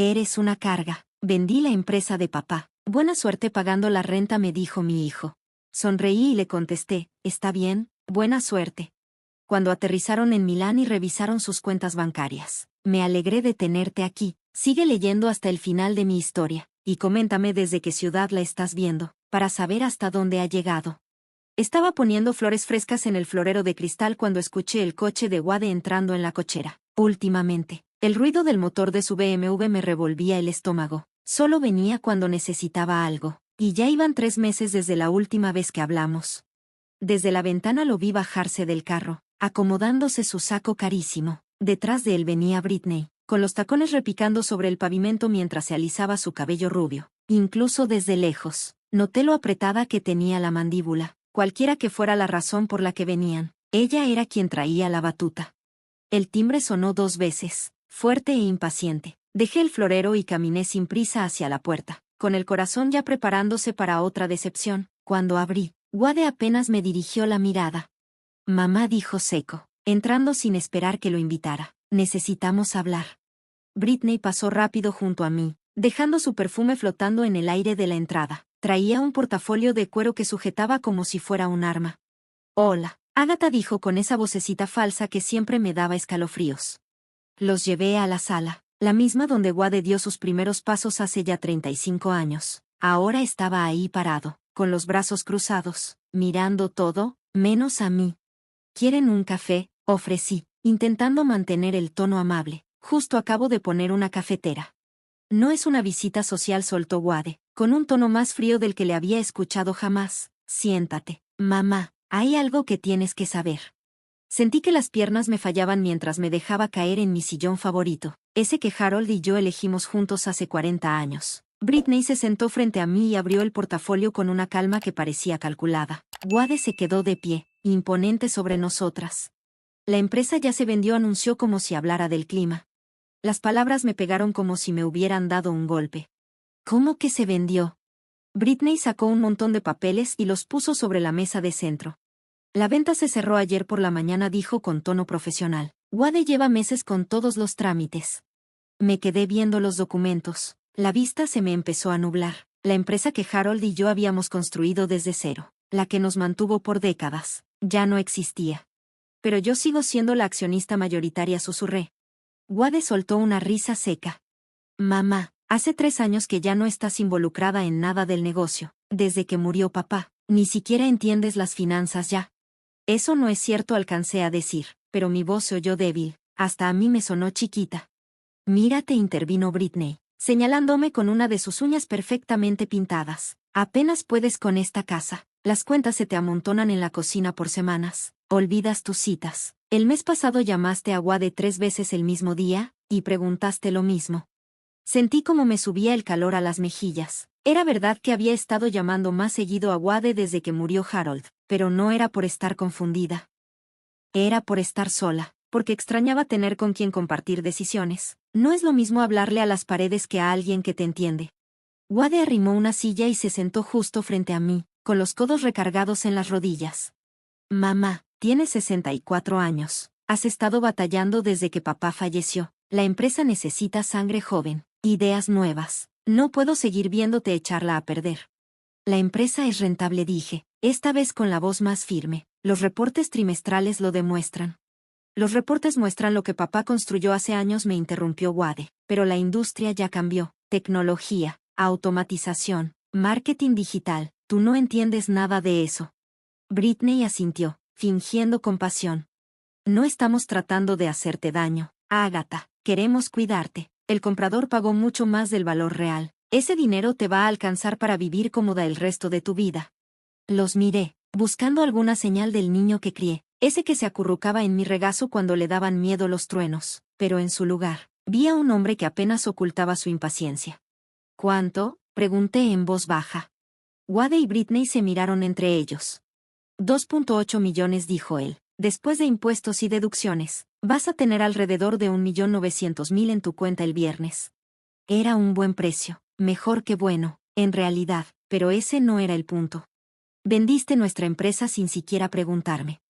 Eres una carga. Vendí la empresa de papá. Buena suerte pagando la renta, me dijo mi hijo. Sonreí y le contesté, está bien, buena suerte. Cuando aterrizaron en Milán y revisaron sus cuentas bancarias, me alegré de tenerte aquí. Sigue leyendo hasta el final de mi historia, y coméntame desde qué ciudad la estás viendo, para saber hasta dónde ha llegado. Estaba poniendo flores frescas en el florero de cristal cuando escuché el coche de Wade entrando en la cochera. Últimamente, el ruido del motor de su BMW me revolvía el estómago. Solo venía cuando necesitaba algo, y ya iban 3 meses desde la última vez que hablamos. Desde la ventana lo vi bajarse del carro, acomodándose su saco carísimo. Detrás de él venía Britney, con los tacones repicando sobre el pavimento mientras se alisaba su cabello rubio. Incluso desde lejos, noté lo apretada que tenía la mandíbula. Cualquiera que fuera la razón por la que venían, ella era quien traía la batuta. El timbre sonó 2 veces, fuerte e impaciente. Dejé el florero y caminé sin prisa hacia la puerta, con el corazón ya preparándose para otra decepción. Cuando abrí, Wade apenas me dirigió la mirada. Mamá, dijo seco, entrando sin esperar que lo invitara. Necesitamos hablar. Britney pasó rápido junto a mí, dejando su perfume flotando en el aire de la entrada. Traía un portafolio de cuero que sujetaba como si fuera un arma. Hola, Agatha, dijo con esa vocecita falsa que siempre me daba escalofríos. Los llevé a la sala, la misma donde Wade dio sus primeros pasos hace ya 35 años. Ahora estaba ahí parado, con los brazos cruzados, mirando todo, menos a mí. ¿Quieren un café?, ofrecí, intentando mantener el tono amable. Justo acabo de poner una cafetera. No es una visita social, soltó Wade, con un tono más frío del que le había escuchado jamás. Siéntate, mamá, hay algo que tienes que saber. Sentí que las piernas me fallaban mientras me dejaba caer en mi sillón favorito, ese que Harold y yo elegimos juntos hace 40 años. Britney se sentó frente a mí y abrió el portafolio con una calma que parecía calculada. Wade se quedó de pie, imponente sobre nosotras. La empresa ya se vendió, anunció como si hablara del clima. Las palabras me pegaron como si me hubieran dado un golpe. ¿Cómo que se vendió? Britney sacó un montón de papeles y los puso sobre la mesa de centro. La venta se cerró ayer por la mañana, dijo con tono profesional. Wade lleva meses con todos los trámites. Me quedé viendo los documentos. La vista se me empezó a nublar. La empresa que Harold y yo habíamos construido desde cero, la que nos mantuvo por décadas, ya no existía. Pero yo sigo siendo la accionista mayoritaria, susurré. Wade soltó una risa seca. Mamá, hace 3 años que ya no estás involucrada en nada del negocio. Desde que murió papá, ni siquiera entiendes las finanzas ya. Eso no es cierto, alcancé a decir, pero mi voz se oyó débil, hasta a mí me sonó chiquita. Mírate, intervino Britney, señalándome con una de sus uñas perfectamente pintadas. Apenas puedes con esta casa. Las cuentas se te amontonan en la cocina por semanas. Olvidas tus citas. El mes pasado llamaste a Wade 3 veces el mismo día, y preguntaste lo mismo. Sentí como me subía el calor a las mejillas. Era verdad que había estado llamando más seguido a Wade desde que murió Harold, pero no era por estar confundida. Era por estar sola, porque extrañaba tener con quien compartir decisiones. No es lo mismo hablarle a las paredes que a alguien que te entiende. Wade arrimó una silla y se sentó justo frente a mí, con los codos recargados en las rodillas. Mamá, tienes 64 años. Has estado batallando desde que papá falleció. La empresa necesita sangre joven, ideas nuevas. No puedo seguir viéndote echarla a perder. La empresa es rentable, dije, esta vez con la voz más firme. Los reportes trimestrales lo demuestran. Los reportes muestran lo que papá construyó hace años, me interrumpió Wade, pero la industria ya cambió. Tecnología, automatización, marketing digital. Tú no entiendes nada de eso. Britney asintió, fingiendo compasión. No estamos tratando de hacerte daño, Agatha, queremos cuidarte. El comprador pagó mucho más del valor real. Ese dinero te va a alcanzar para vivir cómoda el resto de tu vida. Los miré, buscando alguna señal del niño que crié, ese que se acurrucaba en mi regazo cuando le daban miedo los truenos, pero en su lugar, vi a un hombre que apenas ocultaba su impaciencia. ¿Cuánto?, pregunté en voz baja. Wade y Britney se miraron entre ellos. 2.8 millones, dijo él. Después de impuestos y deducciones, vas a tener alrededor de 1.900.000 en tu cuenta el viernes. Era un buen precio, mejor que bueno, en realidad, pero ese no era el punto. Vendiste nuestra empresa sin siquiera preguntarme.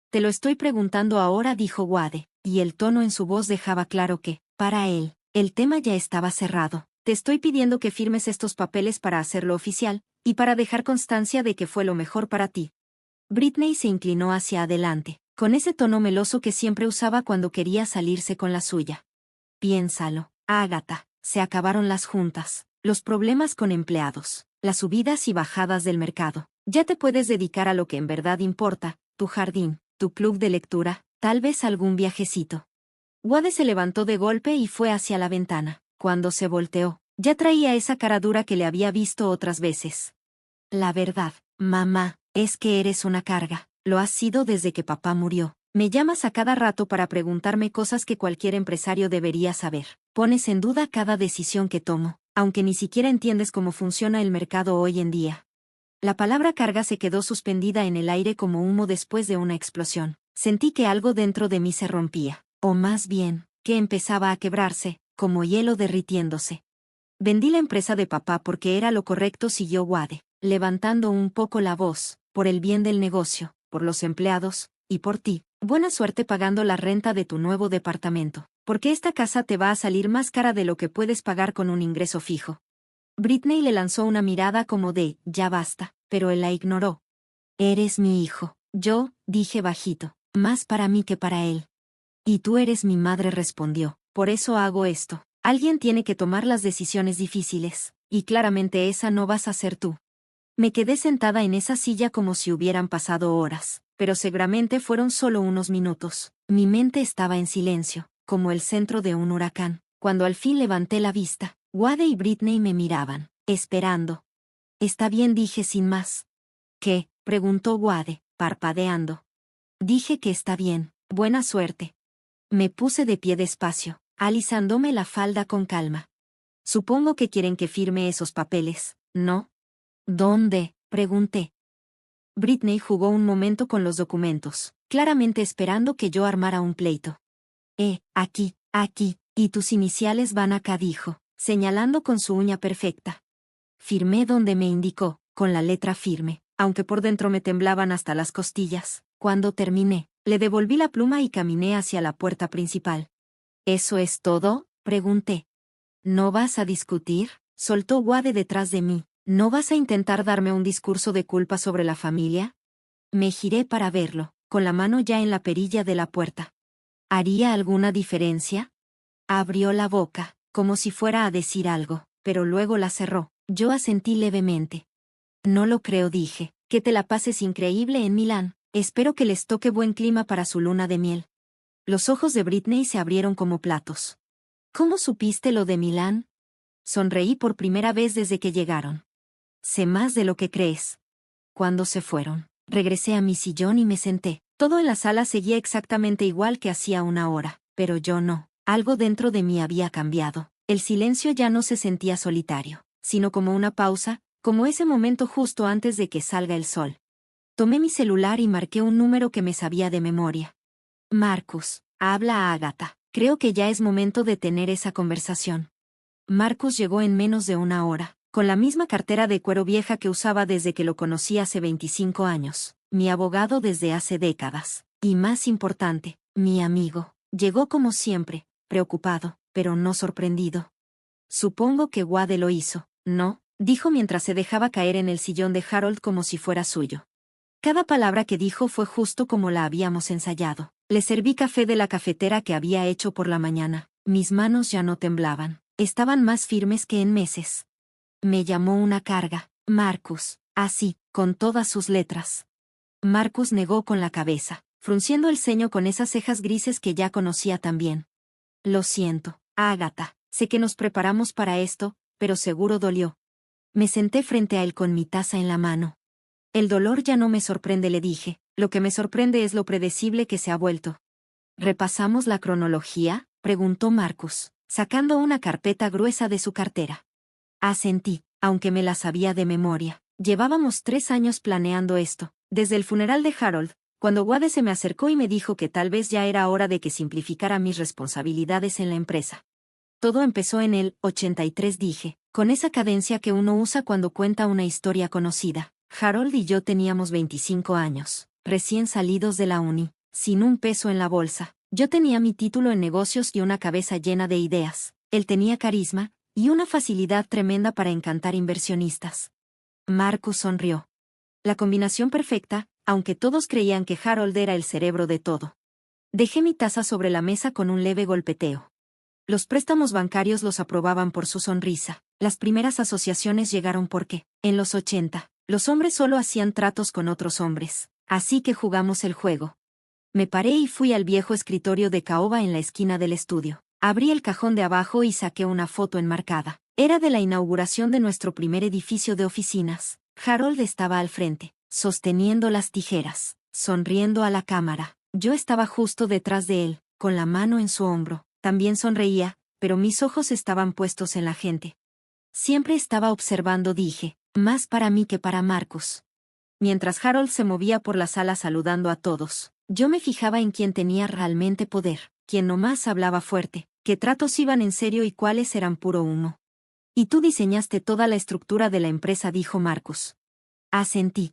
Te lo estoy preguntando ahora, dijo Wade, y el tono en su voz dejaba claro que, para él, El tema ya estaba cerrado. Te estoy pidiendo que firmes estos papeles para hacerlo oficial, y para dejar constancia de que fue lo mejor para ti. Britney se inclinó hacia adelante, con ese tono meloso que siempre usaba cuando quería salirse con la suya. Piénsalo, Ágata, se acabaron las juntas, los problemas con empleados, las subidas y bajadas del mercado. Ya te puedes dedicar a lo que en verdad importa, tu jardín, tu club de lectura, tal vez algún viajecito. Wade se levantó de golpe y fue hacia la ventana. Cuando se volteó, ya traía esa cara dura que le había visto otras veces. La verdad, mamá, es que eres una carga. Lo has sido desde que papá murió. Me llamas a cada rato para preguntarme cosas que cualquier empresario debería saber. Pones en duda cada decisión que tomo, aunque ni siquiera entiendes cómo funciona el mercado hoy en día. La palabra carga se quedó suspendida en el aire como humo después de una explosión. Sentí que algo dentro de mí se rompía, o más bien, que empezaba a quebrarse, como hielo derritiéndose. Vendí la empresa de papá porque era lo correcto, siguió Wade, levantando un poco la voz, por el bien del negocio, por los empleados, y por ti. Buena suerte pagando la renta de tu nuevo departamento, porque esta casa te va a salir más cara de lo que puedes pagar con un ingreso fijo. Britney le lanzó una mirada como de, ya basta, pero él la ignoró. Eres mi hijo, yo, dije bajito, más para mí que para él. Y tú eres mi madre, respondió, por eso hago esto. Alguien tiene que tomar las decisiones difíciles, y claramente esa no vas a ser tú. Me quedé sentada en esa silla como si hubieran pasado horas, pero seguramente fueron solo unos minutos. Mi mente estaba en silencio, como el centro de un huracán. Cuando al fin levanté la vista, Wade y Britney me miraban, esperando. Está bien, dije sin más. ¿Qué?, preguntó Wade, parpadeando. Dije que está bien, buena suerte. Me puse de pie despacio, alisándome la falda con calma. Supongo que quieren que firme esos papeles, ¿no? ¿Dónde?, pregunté. Britney jugó un momento con los documentos, claramente esperando que yo armara un pleito. Aquí, y tus iniciales van acá, dijo, señalando con su uña perfecta. Firmé donde me indicó, con la letra firme, aunque por dentro me temblaban hasta las costillas. Cuando terminé, le devolví la pluma y caminé hacia la puerta principal. ¿Eso es todo?, pregunté. ¿No vas a discutir?, soltó Wade detrás de mí. ¿No vas a intentar darme un discurso de culpa sobre la familia? Me giré para verlo, con la mano ya en la perilla de la puerta. ¿Haría alguna diferencia? Abrió la boca, como si fuera a decir algo, pero luego la cerró. Yo asentí levemente. No lo creo, dije. Que te la pases increíble en Milán. Espero que les toque buen clima para su luna de miel. Los ojos de Britney se abrieron como platos. ¿Cómo supiste lo de Milán? Sonreí por primera vez desde que llegaron. Sé más de lo que crees. Cuando se fueron, regresé a mi sillón y me senté. Todo en la sala seguía exactamente igual que hacía una hora, pero yo no. Algo dentro de mí había cambiado. El silencio ya no se sentía solitario, sino como una pausa, como ese momento justo antes de que salga el sol. Tomé mi celular y marqué un número que me sabía de memoria. Marcus, habla a Ágata. Creo que ya es momento de tener esa conversación. Marcus llegó en menos de una hora, con la misma cartera de cuero vieja que usaba desde que lo conocí hace 25 años, mi abogado desde hace décadas, y más importante, mi amigo. Llegó como siempre, preocupado, pero no sorprendido. Supongo que Wade lo hizo, ¿no?, dijo mientras se dejaba caer en el sillón de Harold como si fuera suyo. Cada palabra que dijo fue justo como la habíamos ensayado. Le serví café de la cafetera que había hecho por la mañana. Mis manos ya no temblaban. Estaban más firmes que en meses. Me llamó una carga, Marcus, así, con todas sus letras. Marcus negó con la cabeza, frunciendo el ceño con esas cejas grises que ya conocía tan bien. Lo siento, Ágata, sé que nos preparamos para esto, pero seguro dolió. Me senté frente a él con mi taza en la mano. El dolor ya no me sorprende, le dije, lo que me sorprende es lo predecible que se ha vuelto. ¿Repasamos la cronología?, preguntó Marcus, sacando una carpeta gruesa de su cartera. Asentí, aunque me la sabía de memoria. Llevábamos 3 años planeando esto, desde el funeral de Harold, cuando Wade se me acercó y me dijo que tal vez ya era hora de que simplificara mis responsabilidades en la empresa. Todo empezó en el 83, dije, con esa cadencia que uno usa cuando cuenta una historia conocida. Harold y yo teníamos 25 años, recién salidos de la uni, sin un peso en la bolsa. Yo tenía mi título en negocios y una cabeza llena de ideas. Él tenía carisma y una facilidad tremenda para encantar inversionistas. Marcus sonrió. La combinación perfecta, aunque todos creían que Harold era el cerebro de todo. Dejé mi taza sobre la mesa con un leve golpeteo. Los préstamos bancarios los aprobaban por su sonrisa. Las primeras asociaciones llegaron porque, en los 80, los hombres solo hacían tratos con otros hombres. Así que jugamos el juego. Me paré y fui al viejo escritorio de caoba en la esquina del estudio. Abrí el cajón de abajo y saqué una foto enmarcada. Era de la inauguración de nuestro primer edificio de oficinas. Harold estaba al frente, sosteniendo las tijeras, sonriendo a la cámara. Yo estaba justo detrás de él, con la mano en su hombro. También sonreía, pero mis ojos estaban puestos en la gente. Siempre estaba observando, dije, más para mí que para Marcus. Mientras Harold se movía por la sala saludando a todos, yo me fijaba en quién tenía realmente poder, quién nomás hablaba fuerte, qué tratos iban en serio y cuáles eran puro humo. Y tú diseñaste toda la estructura de la empresa, dijo Marcus. Asentí.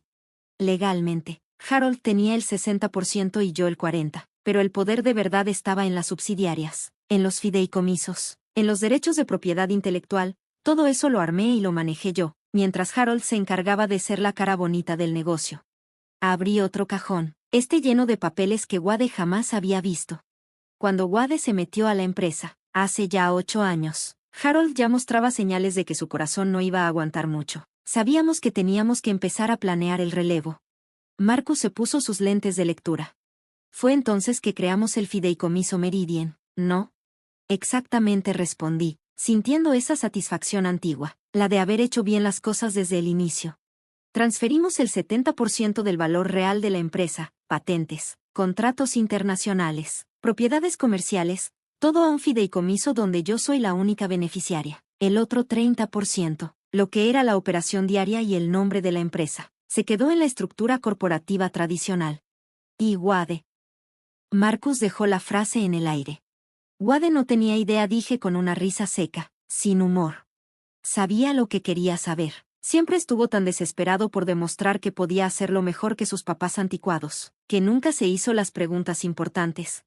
Legalmente, Harold tenía el 60% y yo el 40%, pero el poder de verdad estaba en las subsidiarias, en los fideicomisos, en los derechos de propiedad intelectual. Todo eso lo armé y lo manejé yo, mientras Harold se encargaba de ser la cara bonita del negocio. Abrí otro cajón, lleno de papeles que Wade jamás había visto. Cuando Wade se metió a la empresa, hace ya 8 años, Harold ya mostraba señales de que su corazón no iba a aguantar mucho. Sabíamos que teníamos que empezar a planear el relevo. Marcus se puso sus lentes de lectura. Fue entonces que creamos el fideicomiso Meridian, ¿no? Exactamente, respondí, sintiendo esa satisfacción antigua, la de haber hecho bien las cosas desde el inicio. Transferimos el 70% del valor real de la empresa, patentes, contratos internacionales, propiedades comerciales, todo a un fideicomiso donde yo soy la única beneficiaria. El otro 30%, lo que era la operación diaria y el nombre de la empresa, se quedó en la estructura corporativa tradicional. Y Wade. Marcus dejó la frase en el aire. Wade no tenía idea, dije con una risa seca, sin humor. Sabía lo que quería saber. Siempre estuvo tan desesperado por demostrar que podía hacerlo mejor que sus papás anticuados, que nunca se hizo las preguntas importantes.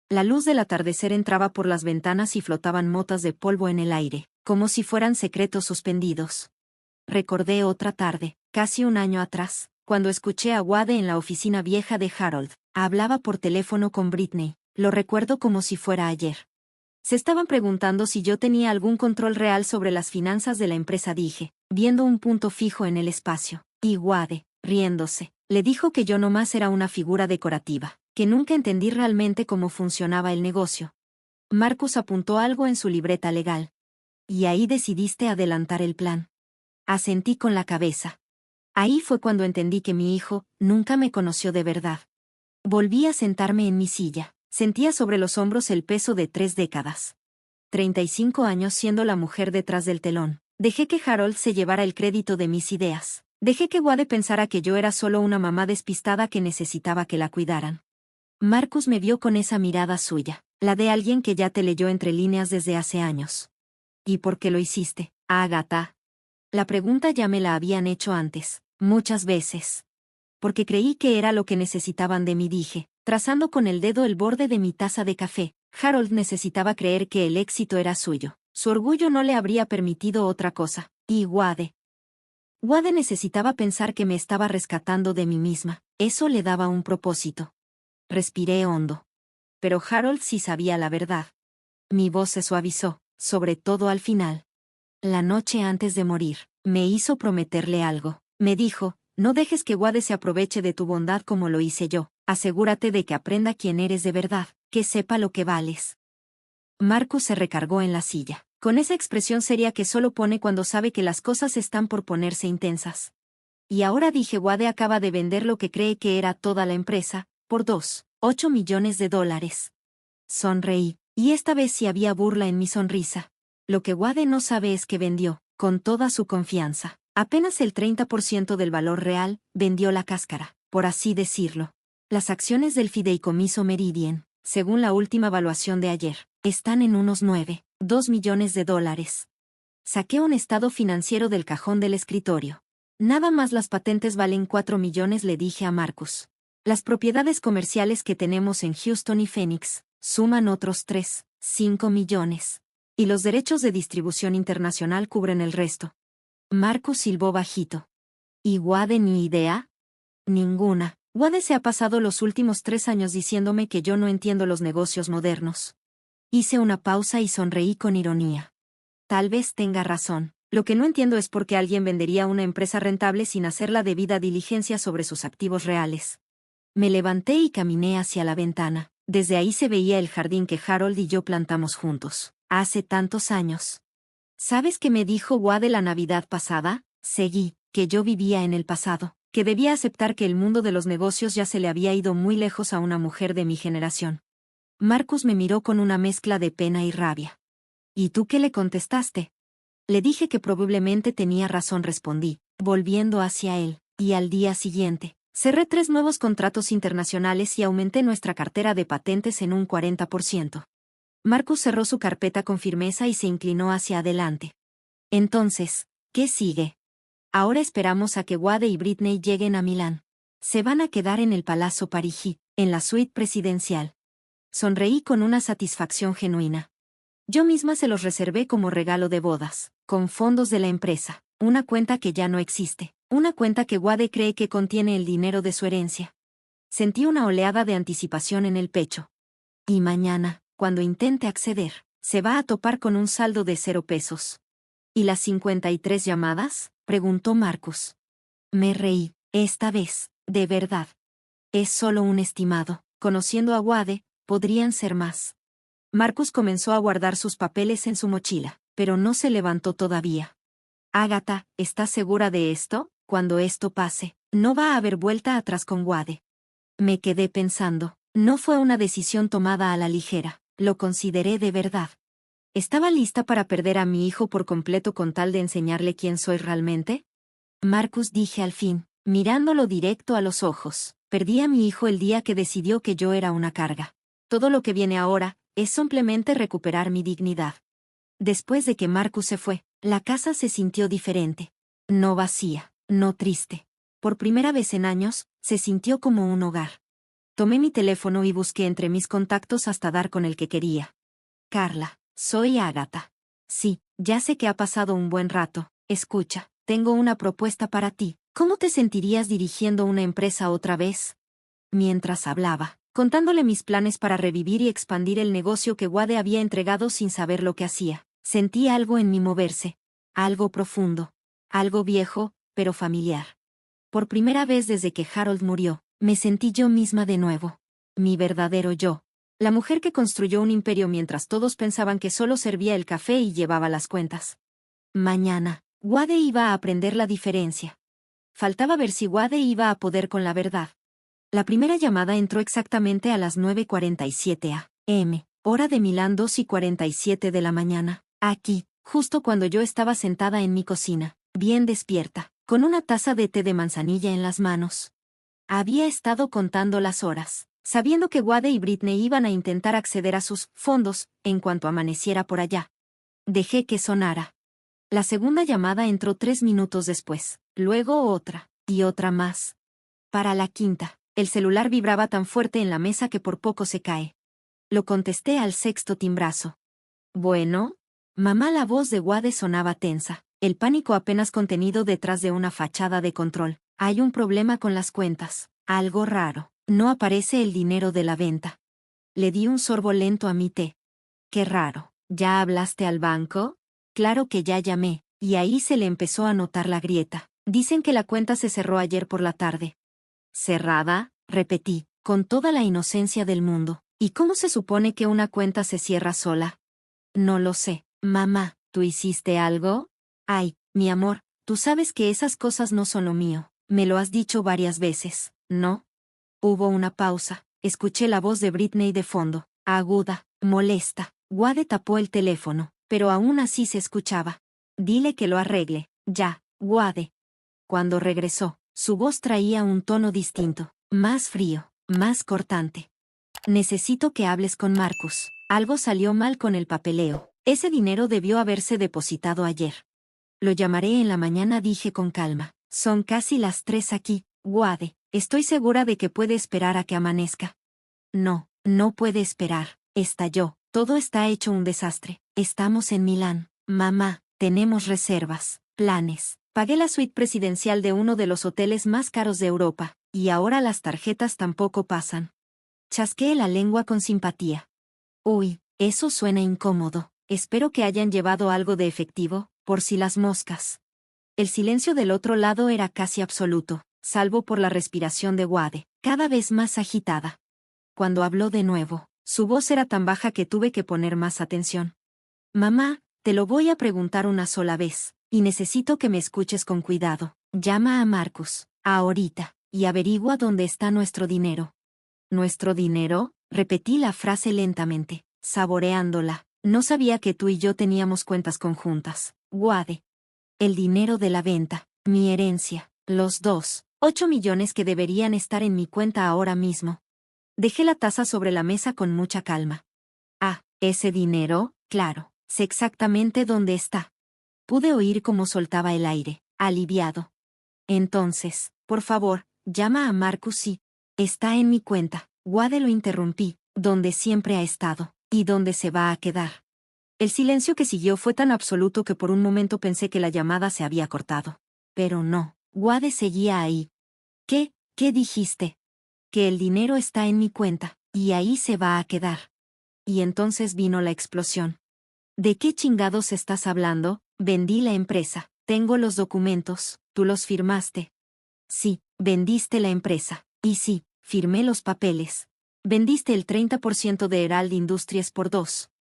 La luz del atardecer entraba por las ventanas y flotaban motas de polvo en el aire, como si fueran secretos suspendidos. Recordé otra tarde, casi un año atrás, cuando escuché a Wade en la oficina vieja de Harold. Hablaba por teléfono con Britney. Lo recuerdo como si fuera ayer. Se estaban preguntando si yo tenía algún control real sobre las finanzas de la empresa, dije, viendo un punto fijo en el espacio. Y Wade, riéndose, le dijo que yo nomás era una figura decorativa, que nunca entendí realmente cómo funcionaba el negocio. Marcus apuntó algo en su libreta legal. Y ahí decidiste adelantar el plan. Asentí con la cabeza. Ahí fue cuando entendí que mi hijo nunca me conoció de verdad. Volví a sentarme en mi silla. Sentía sobre los hombros el peso de 3 décadas. 35 años siendo la mujer detrás del telón. Dejé que Harold se llevara el crédito de mis ideas. Dejé que Wade pensara que yo era solo una mamá despistada que necesitaba que la cuidaran. Marcus me vio con esa mirada suya, la de alguien que ya te leyó entre líneas desde hace años. ¿Y por qué lo hiciste, Agatha? La pregunta ya me la habían hecho antes, muchas veces. Porque creí que era lo que necesitaban de mí, dije, trazando con el dedo el borde de mi taza de café. Harold necesitaba creer que el éxito era suyo. Su orgullo no le habría permitido otra cosa. Y Wade. Wade necesitaba pensar que me estaba rescatando de mí misma. Eso le daba un propósito. Respiré hondo. Pero Harold sí sabía la verdad. Mi voz se suavizó, sobre todo al final. La noche antes de morir, me hizo prometerle algo. Me dijo, no dejes que Wade se aproveche de tu bondad como lo hice yo. Asegúrate de que aprenda quién eres de verdad, que sepa lo que vales. Marcus se recargó en la silla, con esa expresión seria que solo pone cuando sabe que las cosas están por ponerse intensas. Y ahora, dije, Wade acaba de vender lo que cree que era toda la empresa, por $8 millones. Sonreí, y esta vez sí había burla en mi sonrisa. Lo que Wade no sabe es que vendió, con toda su confianza, apenas el 30% del valor real. Vendió la cáscara, por así decirlo. Las acciones del fideicomiso Meridian, según la última evaluación de ayer, están en unos $2 millones. Saqué un estado financiero del cajón del escritorio. Nada más las patentes valen 4 millones, le dije a Marcus. Las propiedades comerciales que tenemos en Houston y Phoenix suman otros 5 millones. Y los derechos de distribución internacional cubren el resto. Marcus silbó bajito. ¿Y Wade ni idea? Ninguna. Wade se ha pasado los últimos 3 años diciéndome que yo no entiendo los negocios modernos. Hice una pausa y sonreí con ironía. Tal vez tenga razón. Lo que no entiendo es por qué alguien vendería una empresa rentable sin hacer la debida diligencia sobre sus activos reales. Me levanté y caminé hacia la ventana. Desde ahí se veía el jardín que Harold y yo plantamos juntos. Hace tantos años. ¿Sabes qué me dijo Wade la Navidad pasada? Seguí, que yo vivía en el pasado, que debía aceptar que el mundo de los negocios ya se le había ido muy lejos a una mujer de mi generación. Marcus me miró con una mezcla de pena y rabia. ¿Y tú qué le contestaste? Le dije que probablemente tenía razón, respondí, volviendo hacia él, y al día siguiente, cerré 3 nuevos contratos internacionales y aumenté nuestra cartera de patentes en un 40%. Marcus cerró su carpeta con firmeza y se inclinó hacia adelante. Entonces, ¿qué sigue? Ahora esperamos a que Wade y Britney lleguen a Milán. Se van a quedar en el Palazzo Parigi, en la suite presidencial. Sonreí con una satisfacción genuina. Yo misma se los reservé como regalo de bodas, con fondos de la empresa, una cuenta que ya no existe, una cuenta que Wade cree que contiene el dinero de su herencia. Sentí una oleada de anticipación en el pecho. Y mañana, cuando intente acceder, se va a topar con un saldo de 0 pesos. ¿Y las 53 llamadas? Preguntó Marcus. Me reí, esta vez, de verdad. Es solo un estimado, conociendo a Wade, podrían ser más. Marcus comenzó a guardar sus papeles en su mochila, pero no se levantó todavía. Agatha, ¿estás segura de esto? Cuando esto pase, no va a haber vuelta atrás con Wade. Me quedé pensando, no fue una decisión tomada a la ligera, lo consideré de verdad. ¿Estaba lista para perder a mi hijo por completo con tal de enseñarle quién soy realmente? Marcus, dije al fin, mirándolo directo a los ojos, perdí a mi hijo el día que decidió que yo era una carga. Todo lo que viene ahora es simplemente recuperar mi dignidad. Después de que Marcus se fue, la casa se sintió diferente. No vacía, no triste. Por primera vez en años, se sintió como un hogar. Tomé mi teléfono y busqué entre mis contactos hasta dar con el que quería. Carla, soy Agatha. Sí, ya sé que ha pasado un buen rato. Escucha, tengo una propuesta para ti. ¿Cómo te sentirías dirigiendo una empresa otra vez? Mientras hablaba, contándole mis planes para revivir y expandir el negocio que Wade había entregado sin saber lo que hacía, sentí algo en mí moverse. Algo profundo. Algo viejo, pero familiar. Por primera vez desde que Harold murió, me sentí yo misma de nuevo. Mi verdadero yo. La mujer que construyó un imperio mientras todos pensaban que solo servía el café y llevaba las cuentas. Mañana, Wade iba a aprender la diferencia. Faltaba ver si Wade iba a poder con la verdad. La primera llamada entró exactamente a las 9:47 a.m., hora de Milán, 2:47 de la mañana. Aquí, justo cuando yo estaba sentada en mi cocina, bien despierta, con una taza de té de manzanilla en las manos. Había estado contando las horas, sabiendo que Wade y Britney iban a intentar acceder a sus fondos en cuanto amaneciera por allá. Dejé que sonara. La segunda llamada entró 3 minutos después, luego otra, y otra más. Para la quinta, el celular vibraba tan fuerte en la mesa que por poco se cae. Lo contesté al 6.º timbrazo. Bueno, mamá, la voz de Wade sonaba tensa, el pánico apenas contenido detrás de una fachada de control. Hay un problema con las cuentas, algo raro, no aparece el dinero de la venta. Le di un sorbo lento a mi té. Qué raro, ¿ya hablaste al banco? Claro que ya llamé, y ahí se le empezó a notar la grieta. Dicen que la cuenta se cerró ayer por la tarde. ¿Cerrada? Repetí, con toda la inocencia del mundo. ¿Y cómo se supone que una cuenta se cierra sola? No lo sé, mamá, ¿tú hiciste algo? Ay, mi amor, tú sabes que esas cosas no son lo mío, me lo has dicho varias veces, ¿no? Hubo una pausa, escuché la voz de Britney de fondo, aguda, molesta. Wade tapó el teléfono, pero aún así se escuchaba. Dile que lo arregle, ya, Wade. Cuando regresó, su voz traía un tono distinto, más frío, más cortante. Necesito que hables con Marcus. Algo salió mal con el papeleo. Ese dinero debió haberse depositado ayer. Lo llamaré en la mañana, dije con calma. Son casi las 3 aquí, Wade. Estoy segura de que puede esperar a que amanezca. No, no puede esperar, estalló. Todo está hecho un desastre. Estamos en Milán. Mamá, tenemos reservas, planes. Pagué la suite presidencial de uno de los hoteles más caros de Europa, y ahora las tarjetas tampoco pasan. Chasqueé la lengua con simpatía. Uy, eso suena incómodo. Espero que hayan llevado algo de efectivo, por si las moscas. El silencio del otro lado era casi absoluto, salvo por la respiración de Wade, cada vez más agitada. Cuando habló de nuevo, su voz era tan baja que tuve que poner más atención. Mamá, te lo voy a preguntar una sola vez, y necesito que me escuches con cuidado. Llama a Marcus, ahorita, y averigua dónde está nuestro dinero. ¿Nuestro dinero? Repetí la frase lentamente, saboreándola. No sabía que tú y yo teníamos cuentas conjuntas. Wade. El dinero de la venta, mi herencia, los 8 millones que deberían estar en mi cuenta ahora mismo. Dejé la taza sobre la mesa con mucha calma. Ah, ese dinero, claro, sé exactamente dónde está. Pude oír cómo soltaba el aire, aliviado. Entonces, por favor, llama a Marcus y... Está en mi cuenta. Wade lo interrumpí, donde siempre ha estado, y donde se va a quedar. El silencio que siguió fue tan absoluto que por un momento pensé que la llamada se había cortado. Pero no, Wade seguía ahí. ¿Qué dijiste? Que el dinero está en mi cuenta, y ahí se va a quedar. Y entonces vino la explosión. ¿De qué chingados estás hablando? Vendí la empresa. Tengo los documentos, tú los firmaste. Sí, vendiste la empresa. Y sí, firmé los papeles. Vendiste el 30% de Herald Industries por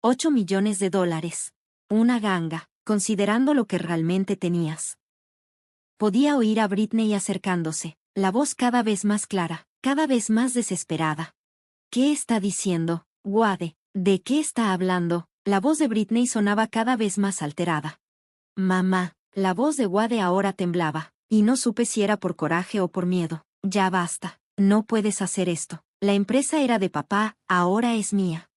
8 millones de dólares. Una ganga, considerando lo que realmente tenías. Podía oír a Britney acercándose, la voz cada vez más clara, cada vez más desesperada. ¿Qué está diciendo, Wade? ¿De qué está hablando? La voz de Britney sonaba cada vez más alterada. Mamá, la voz de Wade ahora temblaba, y no supe si era por coraje o por miedo. Ya basta, no puedes hacer esto. La empresa era de papá, ahora es mía.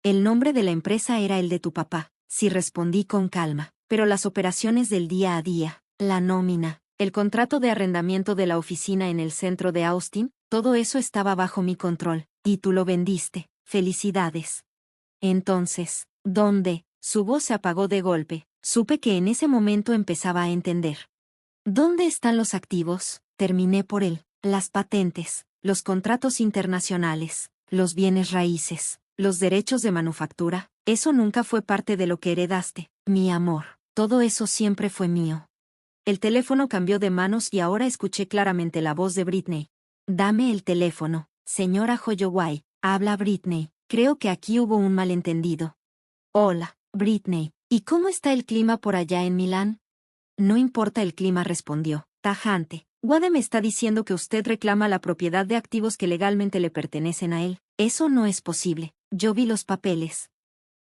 El nombre de la empresa era el de tu papá, sí respondí con calma, pero las operaciones del día a día, la nómina, el contrato de arrendamiento de la oficina en el centro de Austin, todo eso estaba bajo mi control, y tú lo vendiste. Felicidades. Entonces, ¿dónde? Su voz se apagó de golpe. Supe que en ese momento empezaba a entender. ¿Dónde están los activos? Terminé por él. Las patentes, los contratos internacionales, los bienes raíces, los derechos de manufactura. Eso nunca fue parte de lo que heredaste, mi amor. Todo eso siempre fue mío. El teléfono cambió de manos y ahora escuché claramente la voz de Britney. Dame el teléfono, señora Holloway. Habla Britney. Creo que aquí hubo un malentendido. Hola, Britney. ¿Y cómo está el clima por allá en Milán? No importa el clima, respondió, tajante. Wade me está diciendo que usted reclama la propiedad de activos que legalmente le pertenecen a él. Eso no es posible. Yo vi los papeles.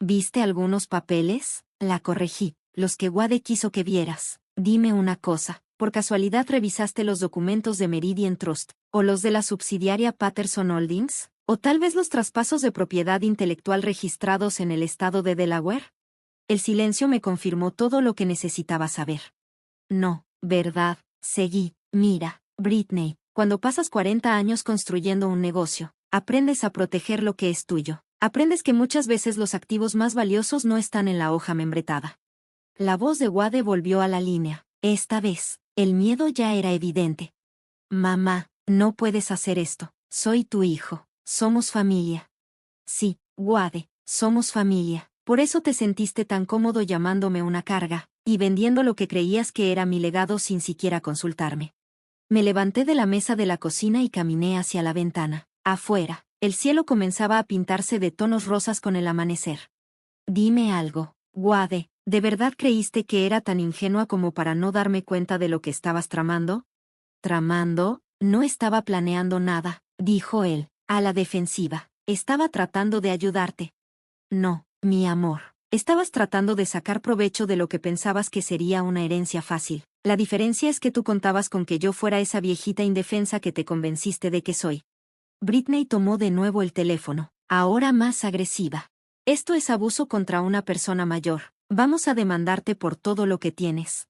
¿Viste algunos papeles? La corregí. Los que Wade quiso que vieras. Dime una cosa. ¿Por casualidad revisaste los documentos de Meridian Trust, o los de la subsidiaria Patterson Holdings? ¿O tal vez los traspasos de propiedad intelectual registrados en el estado de Delaware? El silencio me confirmó todo lo que necesitaba saber. No, ¿verdad? Seguí. Mira, Britney, cuando pasas 40 años construyendo un negocio, aprendes a proteger lo que es tuyo. Aprendes que muchas veces los activos más valiosos no están en la hoja membretada. La voz de Wade volvió a la línea. Esta vez, el miedo ya era evidente. Mamá, no puedes hacer esto. Soy tu hijo. Somos familia. Sí, Wade, somos familia. Por eso te sentiste tan cómodo llamándome una carga, y vendiendo lo que creías que era mi legado sin siquiera consultarme. Me levanté de la mesa de la cocina y caminé hacia la ventana. Afuera, el cielo comenzaba a pintarse de tonos rosas con el amanecer. Dime algo, Wade, ¿de verdad creíste que era tan ingenua como para no darme cuenta de lo que estabas tramando? ¿Tramando? No estaba planeando nada, dijo él, a la defensiva. Estaba tratando de ayudarte. No, mi amor. Estabas tratando de sacar provecho de lo que pensabas que sería una herencia fácil. La diferencia es que tú contabas con que yo fuera esa viejita indefensa que te convenciste de que soy. Britney tomó de nuevo el teléfono, ahora más agresiva. Esto es abuso contra una persona mayor. Vamos a demandarte por todo lo que tienes.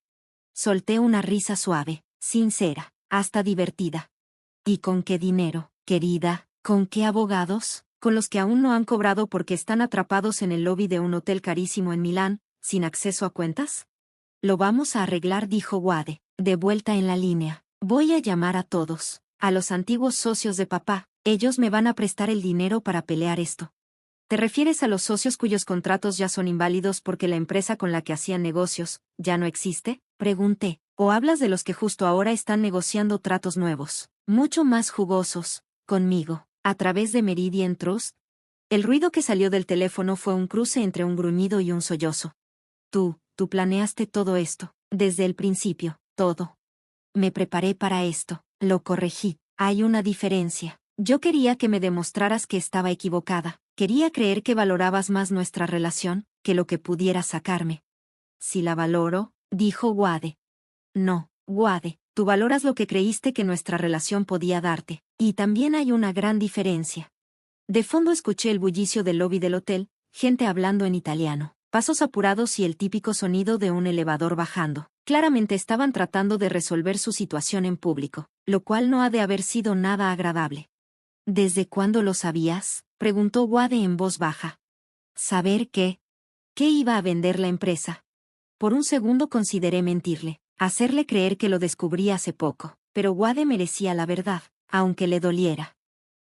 Solté una risa suave, sincera, hasta divertida. ¿Y con qué dinero, querida? ¿Con qué abogados? con los que aún no han cobrado porque están atrapados en el lobby de un hotel carísimo en Milán, sin acceso a cuentas? Lo vamos a arreglar, dijo Wade, de vuelta en la línea. Voy a llamar a todos, a los antiguos socios de papá, ellos me van a prestar el dinero para pelear esto. ¿Te refieres a los socios cuyos contratos ya son inválidos porque la empresa con la que hacían negocios ya no existe? Pregunté. ¿O hablas de los que justo ahora están negociando tratos nuevos, mucho más jugosos, conmigo, a través de Meridian Trust? El ruido que salió del teléfono fue un cruce entre un gruñido y un sollozo. Tú planeaste todo esto, desde el principio, todo. Me preparé para esto, lo corregí. Hay una diferencia. Yo quería que me demostraras que estaba equivocada. Quería creer que valorabas más nuestra relación que lo que pudieras sacarme. Si la valoro, dijo Wade. No, Wade, tú valoras lo que creíste que nuestra relación podía darte. Y también hay una gran diferencia. De fondo escuché el bullicio del lobby del hotel, gente hablando en italiano, pasos apurados y el típico sonido de un elevador bajando. Claramente estaban tratando de resolver su situación en público, lo cual no ha de haber sido nada agradable. ¿Desde cuándo lo sabías?, preguntó Wade en voz baja. ¿Saber qué? ¿Qué iba a vender la empresa? Por un segundo consideré mentirle, hacerle creer que lo descubrí hace poco, pero Wade merecía la verdad, aunque le doliera.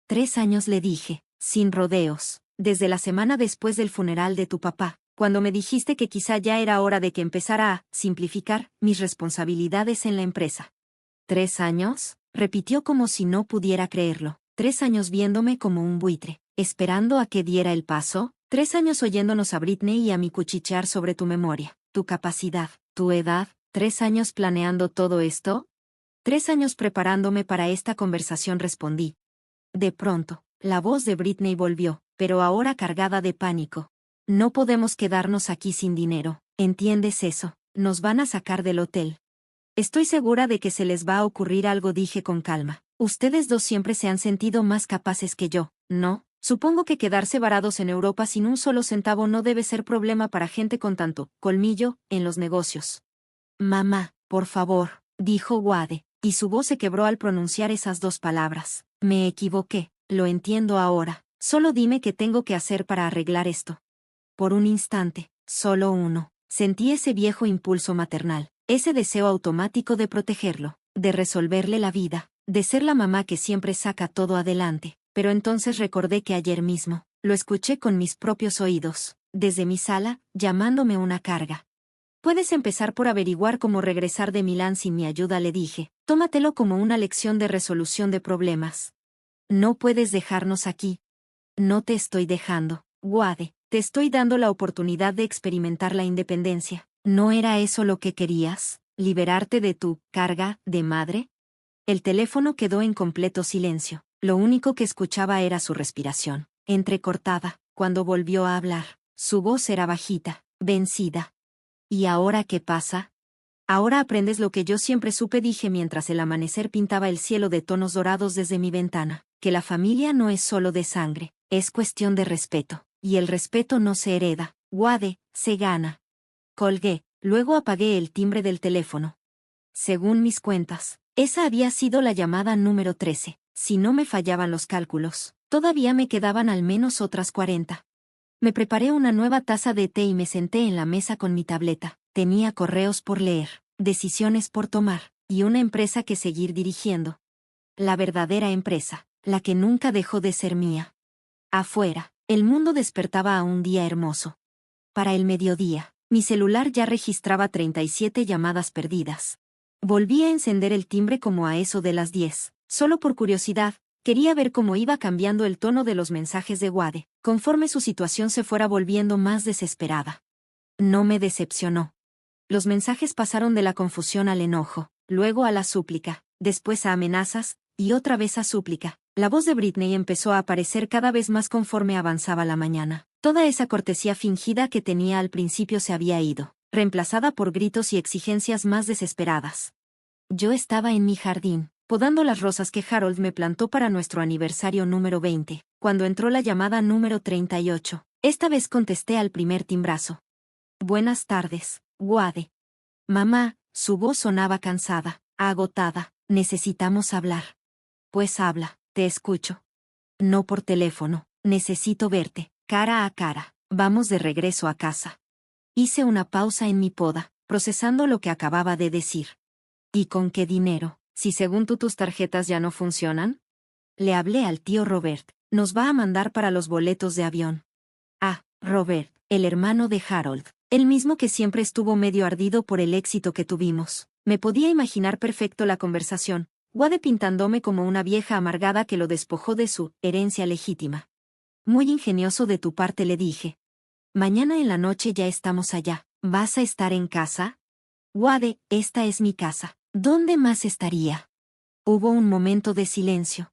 3 años, le dije, sin rodeos, desde la semana después del funeral de tu papá, cuando me dijiste que quizá ya era hora de que empezara a simplificar mis responsabilidades en la empresa. ¿3 años? Repitió como si no pudiera creerlo. 3 años viéndome como un buitre, esperando a que diera el paso. 3 años oyéndonos a Britney y a mí cuchichear sobre tu memoria, tu capacidad, tu edad. 3 años planeando todo esto. 3 años preparándome para esta conversación, respondí. De pronto, la voz de Britney volvió, pero ahora cargada de pánico. No podemos quedarnos aquí sin dinero, ¿entiendes eso? Nos van a sacar del hotel. Estoy segura de que se les va a ocurrir algo, dije con calma. Ustedes dos siempre se han sentido más capaces que yo, ¿no? Supongo que quedarse varados en Europa sin un solo centavo no debe ser problema para gente con tanto colmillo en los negocios. Mamá, por favor, dijo Wade, y su voz se quebró al pronunciar esas 2 palabras. Me equivoqué, lo entiendo ahora. Solo dime qué tengo que hacer para arreglar esto. Por un instante, solo uno, sentí ese viejo impulso maternal, ese deseo automático de protegerlo, de resolverle la vida, de ser la mamá que siempre saca todo adelante. Pero entonces recordé que ayer mismo, lo escuché con mis propios oídos, desde mi sala, llamándome una carga. Puedes empezar por averiguar cómo regresar de Milán sin mi ayuda, le dije. Tómatelo como una lección de resolución de problemas. No puedes dejarnos aquí. No te estoy dejando, Wade. Te estoy dando la oportunidad de experimentar la independencia. ¿No era eso lo que querías? ¿Liberarte de tu carga de madre? El teléfono quedó en completo silencio. Lo único que escuchaba era su respiración, entrecortada. Cuando volvió a hablar, su voz era bajita, vencida. ¿Y ahora qué pasa? Ahora aprendes lo que yo siempre supe, dije mientras el amanecer pintaba el cielo de tonos dorados desde mi ventana, que la familia no es solo de sangre, es cuestión de respeto. Y el respeto no se hereda, Wade, se gana. Colgué, luego apagué el timbre del teléfono. Según mis cuentas, esa había sido la llamada número 13. Si no me fallaban los cálculos, todavía me quedaban al menos otras 40. Me preparé una nueva taza de té y me senté en la mesa con mi tableta. Tenía correos por leer, decisiones por tomar, y una empresa que seguir dirigiendo. La verdadera empresa, la que nunca dejó de ser mía. Afuera, el mundo despertaba a un día hermoso. Para el mediodía, mi celular ya registraba 37 llamadas perdidas. Volví a encender el timbre como a eso de las 10, solo por curiosidad. Quería ver cómo iba cambiando el tono de los mensajes de Wade, conforme su situación se fuera volviendo más desesperada. No me decepcionó. Los mensajes pasaron de la confusión al enojo, luego a la súplica, después a amenazas, y otra vez a súplica. La voz de Britney empezó a aparecer cada vez más conforme avanzaba la mañana. Toda esa cortesía fingida que tenía al principio se había ido, reemplazada por gritos y exigencias más desesperadas. Yo estaba en mi jardín, podando las rosas que Harold me plantó para nuestro aniversario número 20, cuando entró la llamada número 38. Esta vez contesté al primer timbrazo. Buenas tardes, Wade. Mamá, su voz sonaba cansada, agotada. Necesitamos hablar. Pues habla, te escucho. No por teléfono, Necesito verte, cara a cara. Vamos de regreso a casa. Hice una pausa en mi poda, procesando lo que acababa de decir. ¿Y con qué dinero? Si según tú tus tarjetas ya no funcionan. Le hablé al tío Robert. Nos va a mandar para los boletos de avión. Ah, Robert, el hermano de Harold. El mismo que siempre estuvo medio ardido por el éxito que tuvimos. Me podía imaginar perfecto la conversación, Wade pintándome como una vieja amargada que lo despojó de su herencia legítima. Muy ingenioso de tu parte, le dije. Mañana en la noche ya estamos allá. ¿Vas a estar en casa? Wade, esta es mi casa. ¿Dónde más estaría? Hubo un momento de silencio.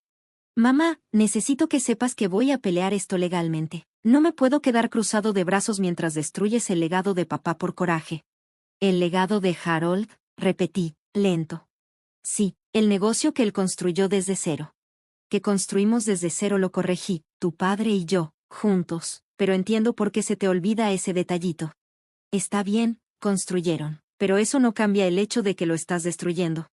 Mamá, necesito que sepas que voy a pelear esto legalmente. No me puedo quedar cruzado de brazos mientras destruyes el legado de papá por coraje. ¿El legado de Harold? Repetí, lento. Sí, el negocio que él construyó desde cero. Que construimos desde cero, lo corregí, tu padre y yo, juntos, pero entiendo por qué se te olvida ese detallito. Está bien, construyeron, pero eso no cambia el hecho de que lo estás destruyendo.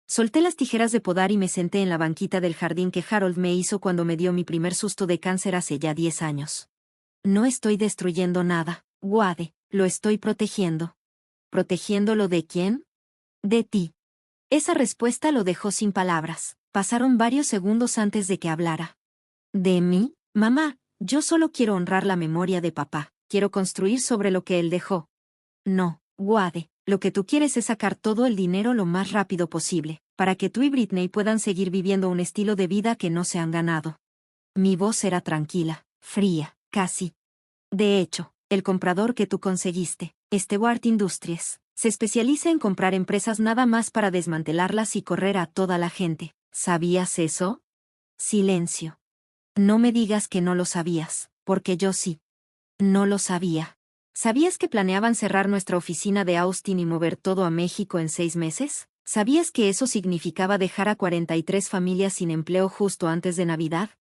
Solté las tijeras de podar y me senté en la banquita del jardín que Harold me hizo cuando me dio mi primer susto de cáncer hace ya 10 años. No estoy destruyendo nada, Wade, lo estoy protegiendo. ¿Protegiéndolo de quién? De ti. Esa respuesta lo dejó sin palabras. Pasaron varios segundos antes de que hablara. ¿De mí? Mamá, yo solo quiero honrar la memoria de papá. Quiero construir sobre lo que él dejó. No, Wade, lo que tú quieres es sacar todo el dinero lo más rápido posible, para que tú y Britney puedan seguir viviendo un estilo de vida que no se han ganado. Mi voz era tranquila, fría, casi. De hecho, el comprador que tú conseguiste, Stewart Industries, se especializa en comprar empresas nada más para desmantelarlas y correr a toda la gente. ¿Sabías eso? Silencio. No me digas que no lo sabías, porque yo sí. No lo sabía. ¿Sabías que planeaban cerrar nuestra oficina de Austin y mover todo a México en 6 meses? ¿Sabías que eso significaba dejar a 43 familias sin empleo justo antes de Navidad?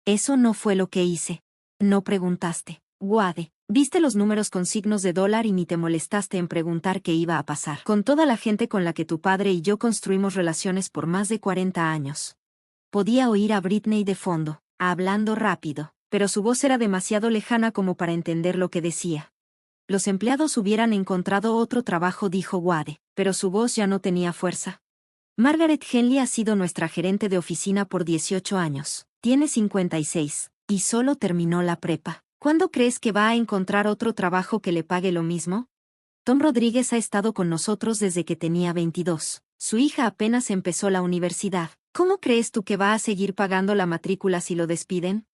Eso no fue lo que hice. No preguntaste. Wade, viste los números con signos de dólar y ni te molestaste en preguntar qué iba a pasar con toda la gente con la que tu padre y yo construimos relaciones por más de 40 años. Podía oír a Britney de fondo, hablando rápido, pero su voz era demasiado lejana como para entender lo que decía. Los empleados hubieran encontrado otro trabajo, dijo Wade, pero su voz ya no tenía fuerza. Margaret Henley ha sido nuestra gerente de oficina por 18 años. Tiene 56, y solo terminó la prepa. ¿Cuándo crees que va a encontrar otro trabajo que le pague lo mismo? Tom Rodríguez ha estado con nosotros desde que tenía 22. Su hija apenas empezó la universidad. ¿Cómo crees tú que va a seguir pagando la matrícula si lo despiden?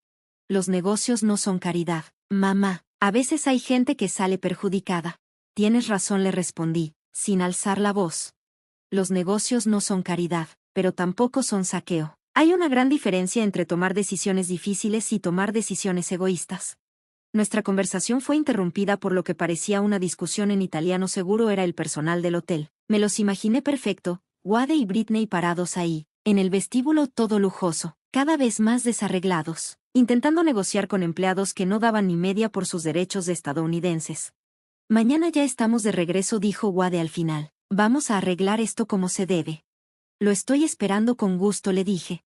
Los negocios no son caridad, mamá. A veces hay gente que sale perjudicada. Tienes razón, le respondí, sin alzar la voz. Los negocios no son caridad, pero tampoco son saqueo. Hay una gran diferencia entre tomar decisiones difíciles y tomar decisiones egoístas. Nuestra conversación fue interrumpida por lo que parecía una discusión en italiano. Seguro era el personal del hotel. Me los imaginé perfecto, Wade y Britney parados ahí, en el vestíbulo todo lujoso, cada vez más desarreglados, intentando negociar con empleados que no daban ni media por sus derechos de estadounidenses. Mañana ya estamos de regreso, dijo Wade al final. Vamos a arreglar esto como se debe. Lo estoy esperando con gusto, le dije.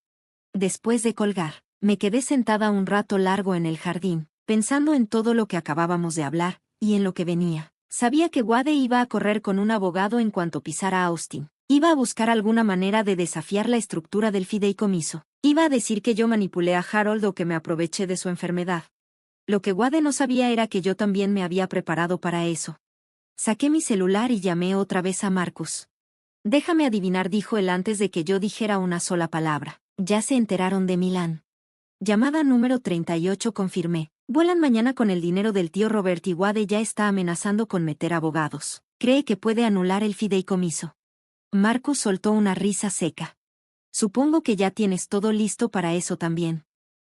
Después de colgar, me quedé sentada un rato largo en el jardín, pensando en todo lo que acabábamos de hablar, y en lo que venía. Sabía que Wade iba a correr con un abogado en cuanto pisara Austin. Iba a buscar alguna manera de desafiar la estructura del fideicomiso. Iba a decir que yo manipulé a Harold o que me aproveché de su enfermedad. Lo que Wade no sabía era que yo también me había preparado para eso. Saqué mi celular y llamé otra vez a Marcus. Déjame adivinar, dijo él antes de que yo dijera una sola palabra. Ya se enteraron de Milán. Llamada número 38, confirmé. Vuelan mañana con el dinero del tío Robert y Wade ya está amenazando con meter abogados. Cree que puede anular el fideicomiso. Marcus soltó una risa seca. Supongo que ya tienes todo listo para eso también.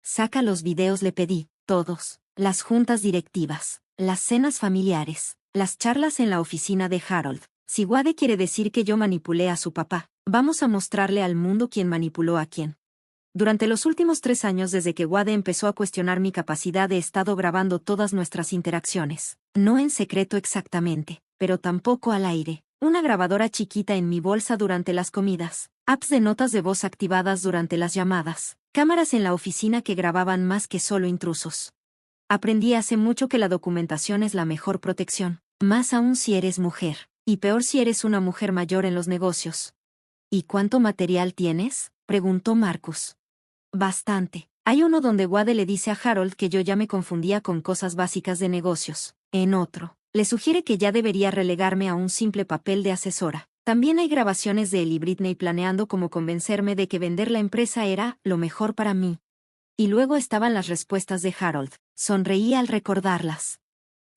Saca los videos, le pedí, todos. Las juntas directivas, las cenas familiares, las charlas en la oficina de Harold. Si Wade quiere decir que yo manipulé a su papá, vamos a mostrarle al mundo quién manipuló a quién. Durante los últimos 3 años desde que Wade empezó a cuestionar mi capacidad he estado grabando todas nuestras interacciones. No en secreto exactamente, pero tampoco al aire. Una grabadora chiquita en mi bolsa durante las comidas. apps de notas de voz activadas durante las llamadas, cámaras en la oficina que grababan más que solo intrusos. Aprendí hace mucho que la documentación es la mejor protección, más aún si eres mujer, y peor si eres una mujer mayor en los negocios. ¿Y cuánto material tienes?, preguntó Marcus. Bastante. Hay uno donde Wade le dice a Harold que yo ya me confundía con cosas básicas de negocios. En otro, le sugiere que ya debería relegarme a un simple papel de asesora. También hay grabaciones de él y Britney planeando cómo convencerme de que vender la empresa era lo mejor para mí. Y luego estaban las respuestas de Harold. Sonreí al recordarlas.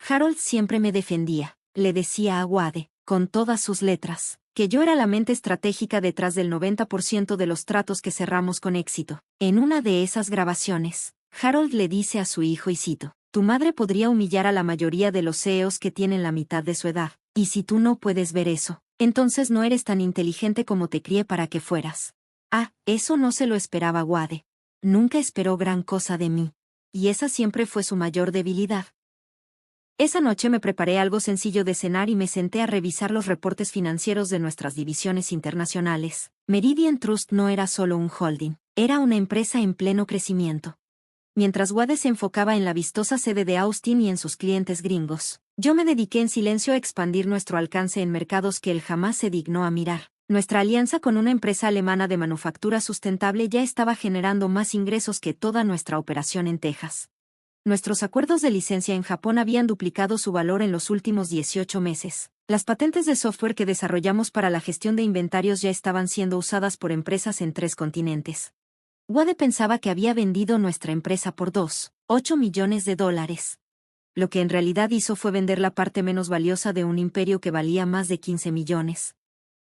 Harold siempre me defendía, le decía a Wade, con todas sus letras, que yo era la mente estratégica detrás del 90% de los tratos que cerramos con éxito. En una de esas grabaciones, Harold le dice a su hijo y cito, tu madre podría humillar a la mayoría de los CEOs que tienen la mitad de su edad, y si tú no puedes ver eso, entonces no eres tan inteligente como te crié para que fueras. Ah, eso no se lo esperaba Wade. Nunca esperó gran cosa de mí. Y esa siempre fue su mayor debilidad. Esa noche me preparé algo sencillo de cenar y me senté a revisar los reportes financieros de nuestras divisiones internacionales. Meridian Trust no era solo un holding, era una empresa en pleno crecimiento. Mientras Wade se enfocaba en la vistosa sede de Austin y en sus clientes gringos, yo me dediqué en silencio a expandir nuestro alcance en mercados que él jamás se dignó a mirar. Nuestra alianza con una empresa alemana de manufactura sustentable ya estaba generando más ingresos que toda nuestra operación en Texas. Nuestros acuerdos de licencia en Japón habían duplicado su valor en los últimos 18 meses. Las patentes de software que desarrollamos para la gestión de inventarios ya estaban siendo usadas por empresas en 3 continentes. Wade pensaba que había vendido nuestra empresa por $2.8 millones. Lo que en realidad hizo fue vender la parte menos valiosa de un imperio que valía más de 15 millones.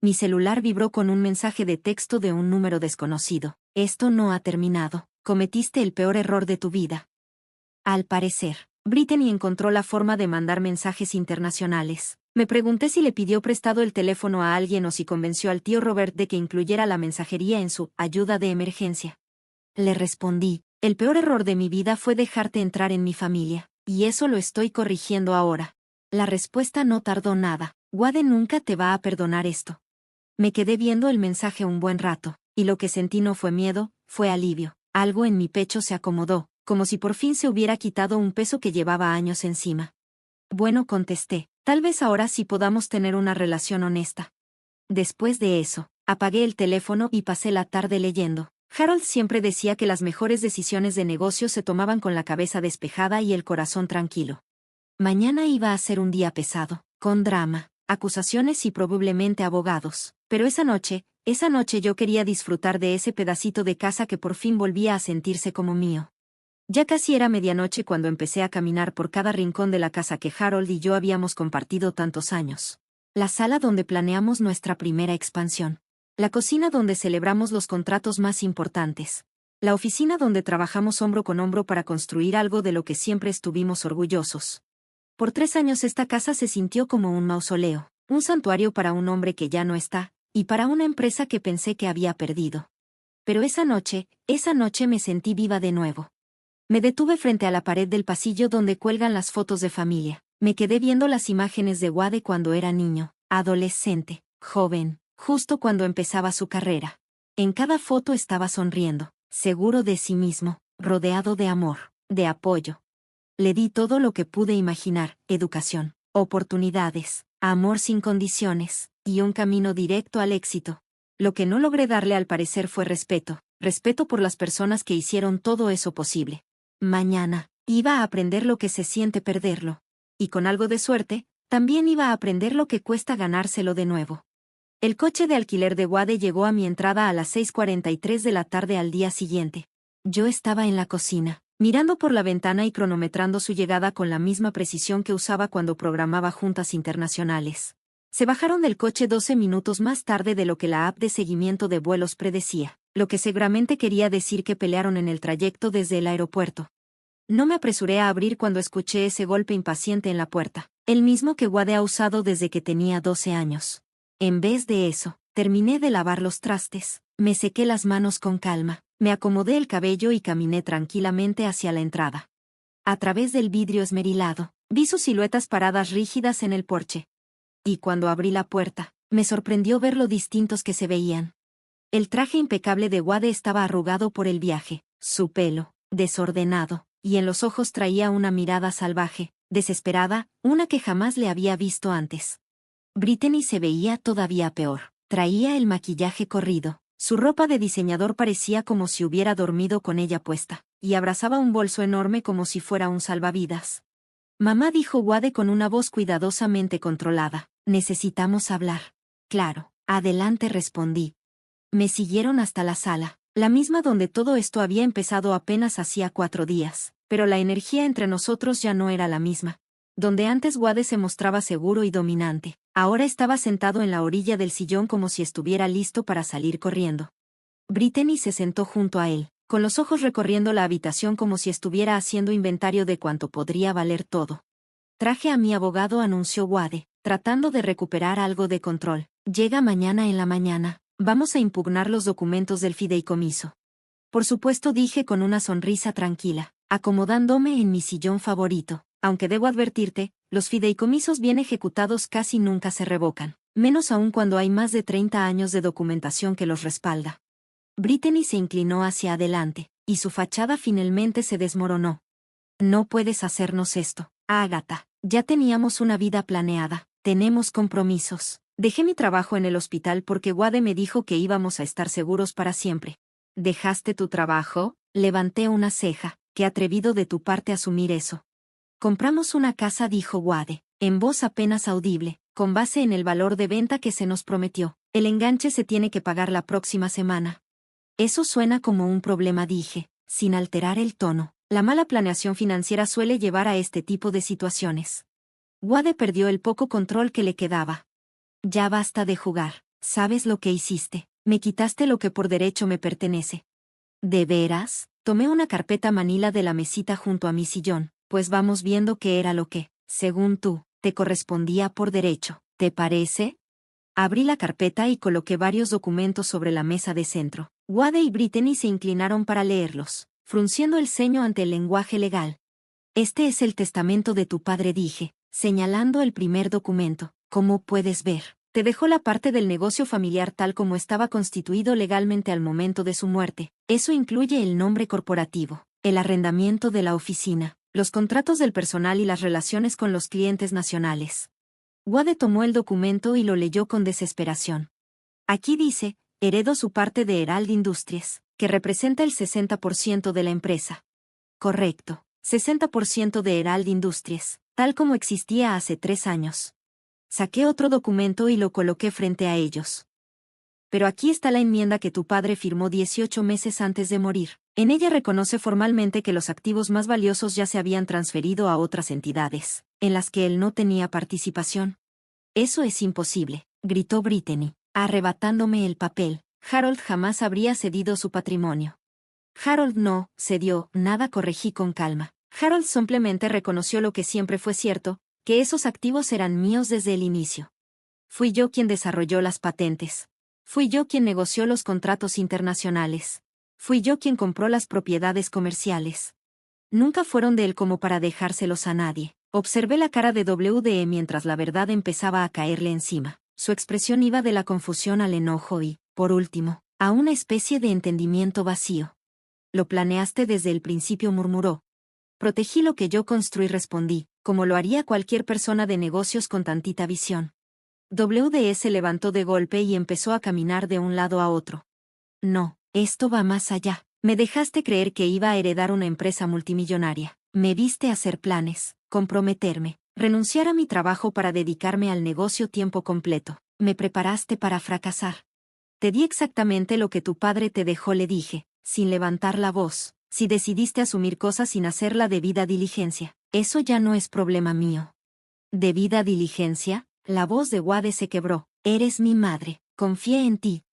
Mi celular vibró con un mensaje de texto de un número desconocido. Esto no ha terminado. Cometiste el peor error de tu vida. Al parecer, Brittany encontró la forma de mandar mensajes internacionales. Me pregunté si le pidió prestado el teléfono a alguien o si convenció al tío Robert de que incluyera la mensajería en su ayuda de emergencia. Le respondí, el peor error de mi vida fue dejarte entrar en mi familia, y eso lo estoy corrigiendo ahora. La respuesta no tardó nada. Wade nunca te va a perdonar esto. Me quedé viendo el mensaje un buen rato, y lo que sentí no fue miedo, fue alivio. Algo en mi pecho se acomodó, como si por fin se hubiera quitado un peso que llevaba años encima. Bueno, contesté, tal vez ahora sí podamos tener una relación honesta. Después de eso, apagué el teléfono y pasé la tarde leyendo. Harold siempre decía que las mejores decisiones de negocio se tomaban con la cabeza despejada y el corazón tranquilo. Mañana iba a ser un día pesado, con drama, acusaciones y probablemente abogados, pero esa noche yo quería disfrutar de ese pedacito de casa que por fin volvía a sentirse como mío. Ya casi era medianoche cuando empecé a caminar por cada rincón de la casa que Harold y yo habíamos compartido tantos años. La sala donde planeamos nuestra primera expansión. La cocina donde celebramos los contratos más importantes. La oficina donde trabajamos hombro con hombro para construir algo de lo que siempre estuvimos orgullosos. Por 3 años esta casa se sintió como un mausoleo, un santuario para un hombre que ya no está, y para una empresa que pensé que había perdido. Pero esa noche me sentí viva de nuevo. Me detuve frente a la pared del pasillo donde cuelgan las fotos de familia. Me quedé viendo las imágenes de Wade cuando era niño, adolescente, joven, justo cuando empezaba su carrera. En cada foto estaba sonriendo, seguro de sí mismo, rodeado de amor, de apoyo. Le di todo lo que pude imaginar, educación, oportunidades, amor sin condiciones, y un camino directo al éxito. Lo que no logré darle al parecer fue respeto por las personas que hicieron todo eso posible. Mañana, iba a aprender lo que se siente perderlo. Y con algo de suerte, también iba a aprender lo que cuesta ganárselo de nuevo. El coche de alquiler de Wade llegó a mi entrada a las 6:43 de la tarde al día siguiente. Yo estaba en la cocina, mirando por la ventana y cronometrando su llegada con la misma precisión que usaba cuando programaba juntas internacionales. Se bajaron del coche 12 minutos más tarde de lo que la app de seguimiento de vuelos predecía, lo que seguramente quería decir que pelearon en el trayecto desde el aeropuerto. No me apresuré a abrir cuando escuché ese golpe impaciente en la puerta, el mismo que Wade ha usado desde que tenía 12 años. En vez de eso, terminé de lavar los trastes, me sequé las manos con calma, me acomodé el cabello y caminé tranquilamente hacia la entrada. A través del vidrio esmerilado, vi sus siluetas paradas rígidas en el porche. Y cuando abrí la puerta, me sorprendió ver lo distintos que se veían. El traje impecable de Wade estaba arrugado por el viaje, su pelo, desordenado, y en los ojos traía una mirada salvaje, desesperada, una que jamás le había visto antes. Brittany se veía todavía peor. Traía el maquillaje corrido. Su ropa de diseñador parecía como si hubiera dormido con ella puesta, y abrazaba un bolso enorme como si fuera un salvavidas. Mamá, dijo Wade con una voz cuidadosamente controlada. Necesitamos hablar. Claro, adelante, respondí. Me siguieron hasta la sala, la misma donde todo esto había empezado apenas hacía 4 días, pero la energía entre nosotros ya no era la misma. Donde antes Wade se mostraba seguro y dominante, ahora estaba sentado en la orilla del sillón como si estuviera listo para salir corriendo. Brittany se sentó junto a él, con los ojos recorriendo la habitación como si estuviera haciendo inventario de cuánto podría valer todo. Traje a mi abogado, anunció Wade, tratando de recuperar algo de control. Llega mañana en la mañana. Vamos a impugnar los documentos del fideicomiso. Por supuesto, dije con una sonrisa tranquila, acomodándome en mi sillón favorito. Aunque debo advertirte, los fideicomisos bien ejecutados casi nunca se revocan, menos aún cuando hay más de 30 años de documentación que los respalda. Brittany se inclinó hacia adelante, y su fachada finalmente se desmoronó. No puedes hacernos esto, Agatha. Ya teníamos una vida planeada, tenemos compromisos. Dejé mi trabajo en el hospital porque Wade me dijo que íbamos a estar seguros para siempre. ¿Dejaste tu trabajo? Levanté una ceja. Qué atrevido de tu parte asumir eso. Compramos una casa, dijo Wade, en voz apenas audible, con base en el valor de venta que se nos prometió. El enganche se tiene que pagar la próxima semana. Eso suena como un problema, dije, sin alterar el tono. La mala planeación financiera suele llevar a este tipo de situaciones. Wade perdió el poco control que le quedaba. Ya basta de jugar. ¿Sabes lo que hiciste? Me quitaste lo que por derecho me pertenece. ¿De veras? Tomé una carpeta manila de la mesita junto a mi sillón, pues vamos viendo qué era lo que, según tú, te correspondía por derecho. ¿Te parece? Abrí la carpeta y coloqué varios documentos sobre la mesa de centro. Wade y Brittany se inclinaron para leerlos, frunciendo el ceño ante el lenguaje legal. Este es el testamento de tu padre, dije, señalando el primer documento. Como puedes ver, te dejó la parte del negocio familiar tal como estaba constituido legalmente al momento de su muerte. Eso incluye el nombre corporativo, el arrendamiento de la oficina, los contratos del personal y las relaciones con los clientes nacionales. Wade tomó el documento y lo leyó con desesperación. Aquí dice, heredo su parte de Herald Industries, que representa el 60% de la empresa. Correcto, 60% de Herald Industries, tal como existía hace 3 años. Saqué otro documento y lo coloqué frente a ellos. Pero aquí está la enmienda que tu padre firmó 18 meses antes de morir. En ella reconoce formalmente que los activos más valiosos ya se habían transferido a otras entidades, en las que él no tenía participación. Eso es imposible, gritó Brittany, arrebatándome el papel. Harold jamás habría cedido su patrimonio. Harold no cedió nada, corregí con calma. Harold simplemente reconoció lo que siempre fue cierto, que esos activos eran míos desde el inicio. Fui yo quien desarrolló las patentes. Fui yo quien negoció los contratos internacionales. Fui yo quien compró las propiedades comerciales. Nunca fueron de él como para dejárselos a nadie. Observé la cara de WDE mientras la verdad empezaba a caerle encima. Su expresión iba de la confusión al enojo y, por último, a una especie de entendimiento vacío. Lo planeaste desde el principio, murmuró. Protegí lo que yo construí, respondí, como lo haría cualquier persona de negocios con tantita visión. WDE se levantó de golpe y empezó a caminar de un lado a otro. No, esto va más allá. Me dejaste creer que iba a heredar una empresa multimillonaria. Me viste hacer planes, comprometerme, renunciar a mi trabajo para dedicarme al negocio tiempo completo. Me preparaste para fracasar. Te di exactamente lo que tu padre te dejó, le dije, sin levantar la voz. Si decidiste asumir cosas sin hacer la debida diligencia, eso ya no es problema mío. ¿Debida diligencia? La voz de Wade se quebró. Eres mi madre, confié en ti.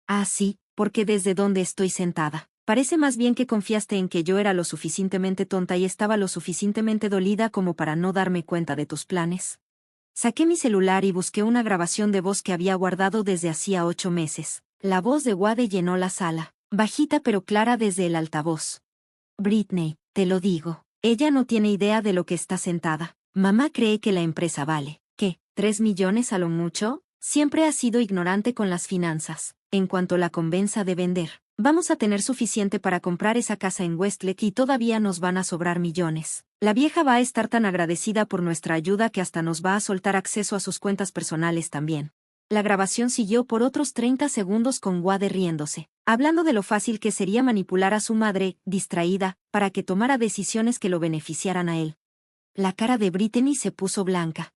Ah, sí, porque desde donde estoy sentada, parece más bien que confiaste en que yo era lo suficientemente tonta y estaba lo suficientemente dolida como para no darme cuenta de tus planes. Saqué mi celular y busqué una grabación de voz que había guardado desde hacía 8 meses. La voz de Wade llenó la sala, bajita pero clara desde el altavoz. Brittany, te lo digo, ella no tiene idea de lo que está sentada. Mamá cree que la empresa vale, ¿qué? ¿3 millones a lo mucho? Siempre ha sido ignorante con las finanzas. En cuanto la convenza de vender, vamos a tener suficiente para comprar esa casa en Westlake y todavía nos van a sobrar millones. La vieja va a estar tan agradecida por nuestra ayuda que hasta nos va a soltar acceso a sus cuentas personales también. La grabación siguió por otros 30 segundos con Wade riéndose, hablando de lo fácil que sería manipular a su madre, distraída, para que tomara decisiones que lo beneficiaran a él. La cara de Brittany se puso blanca.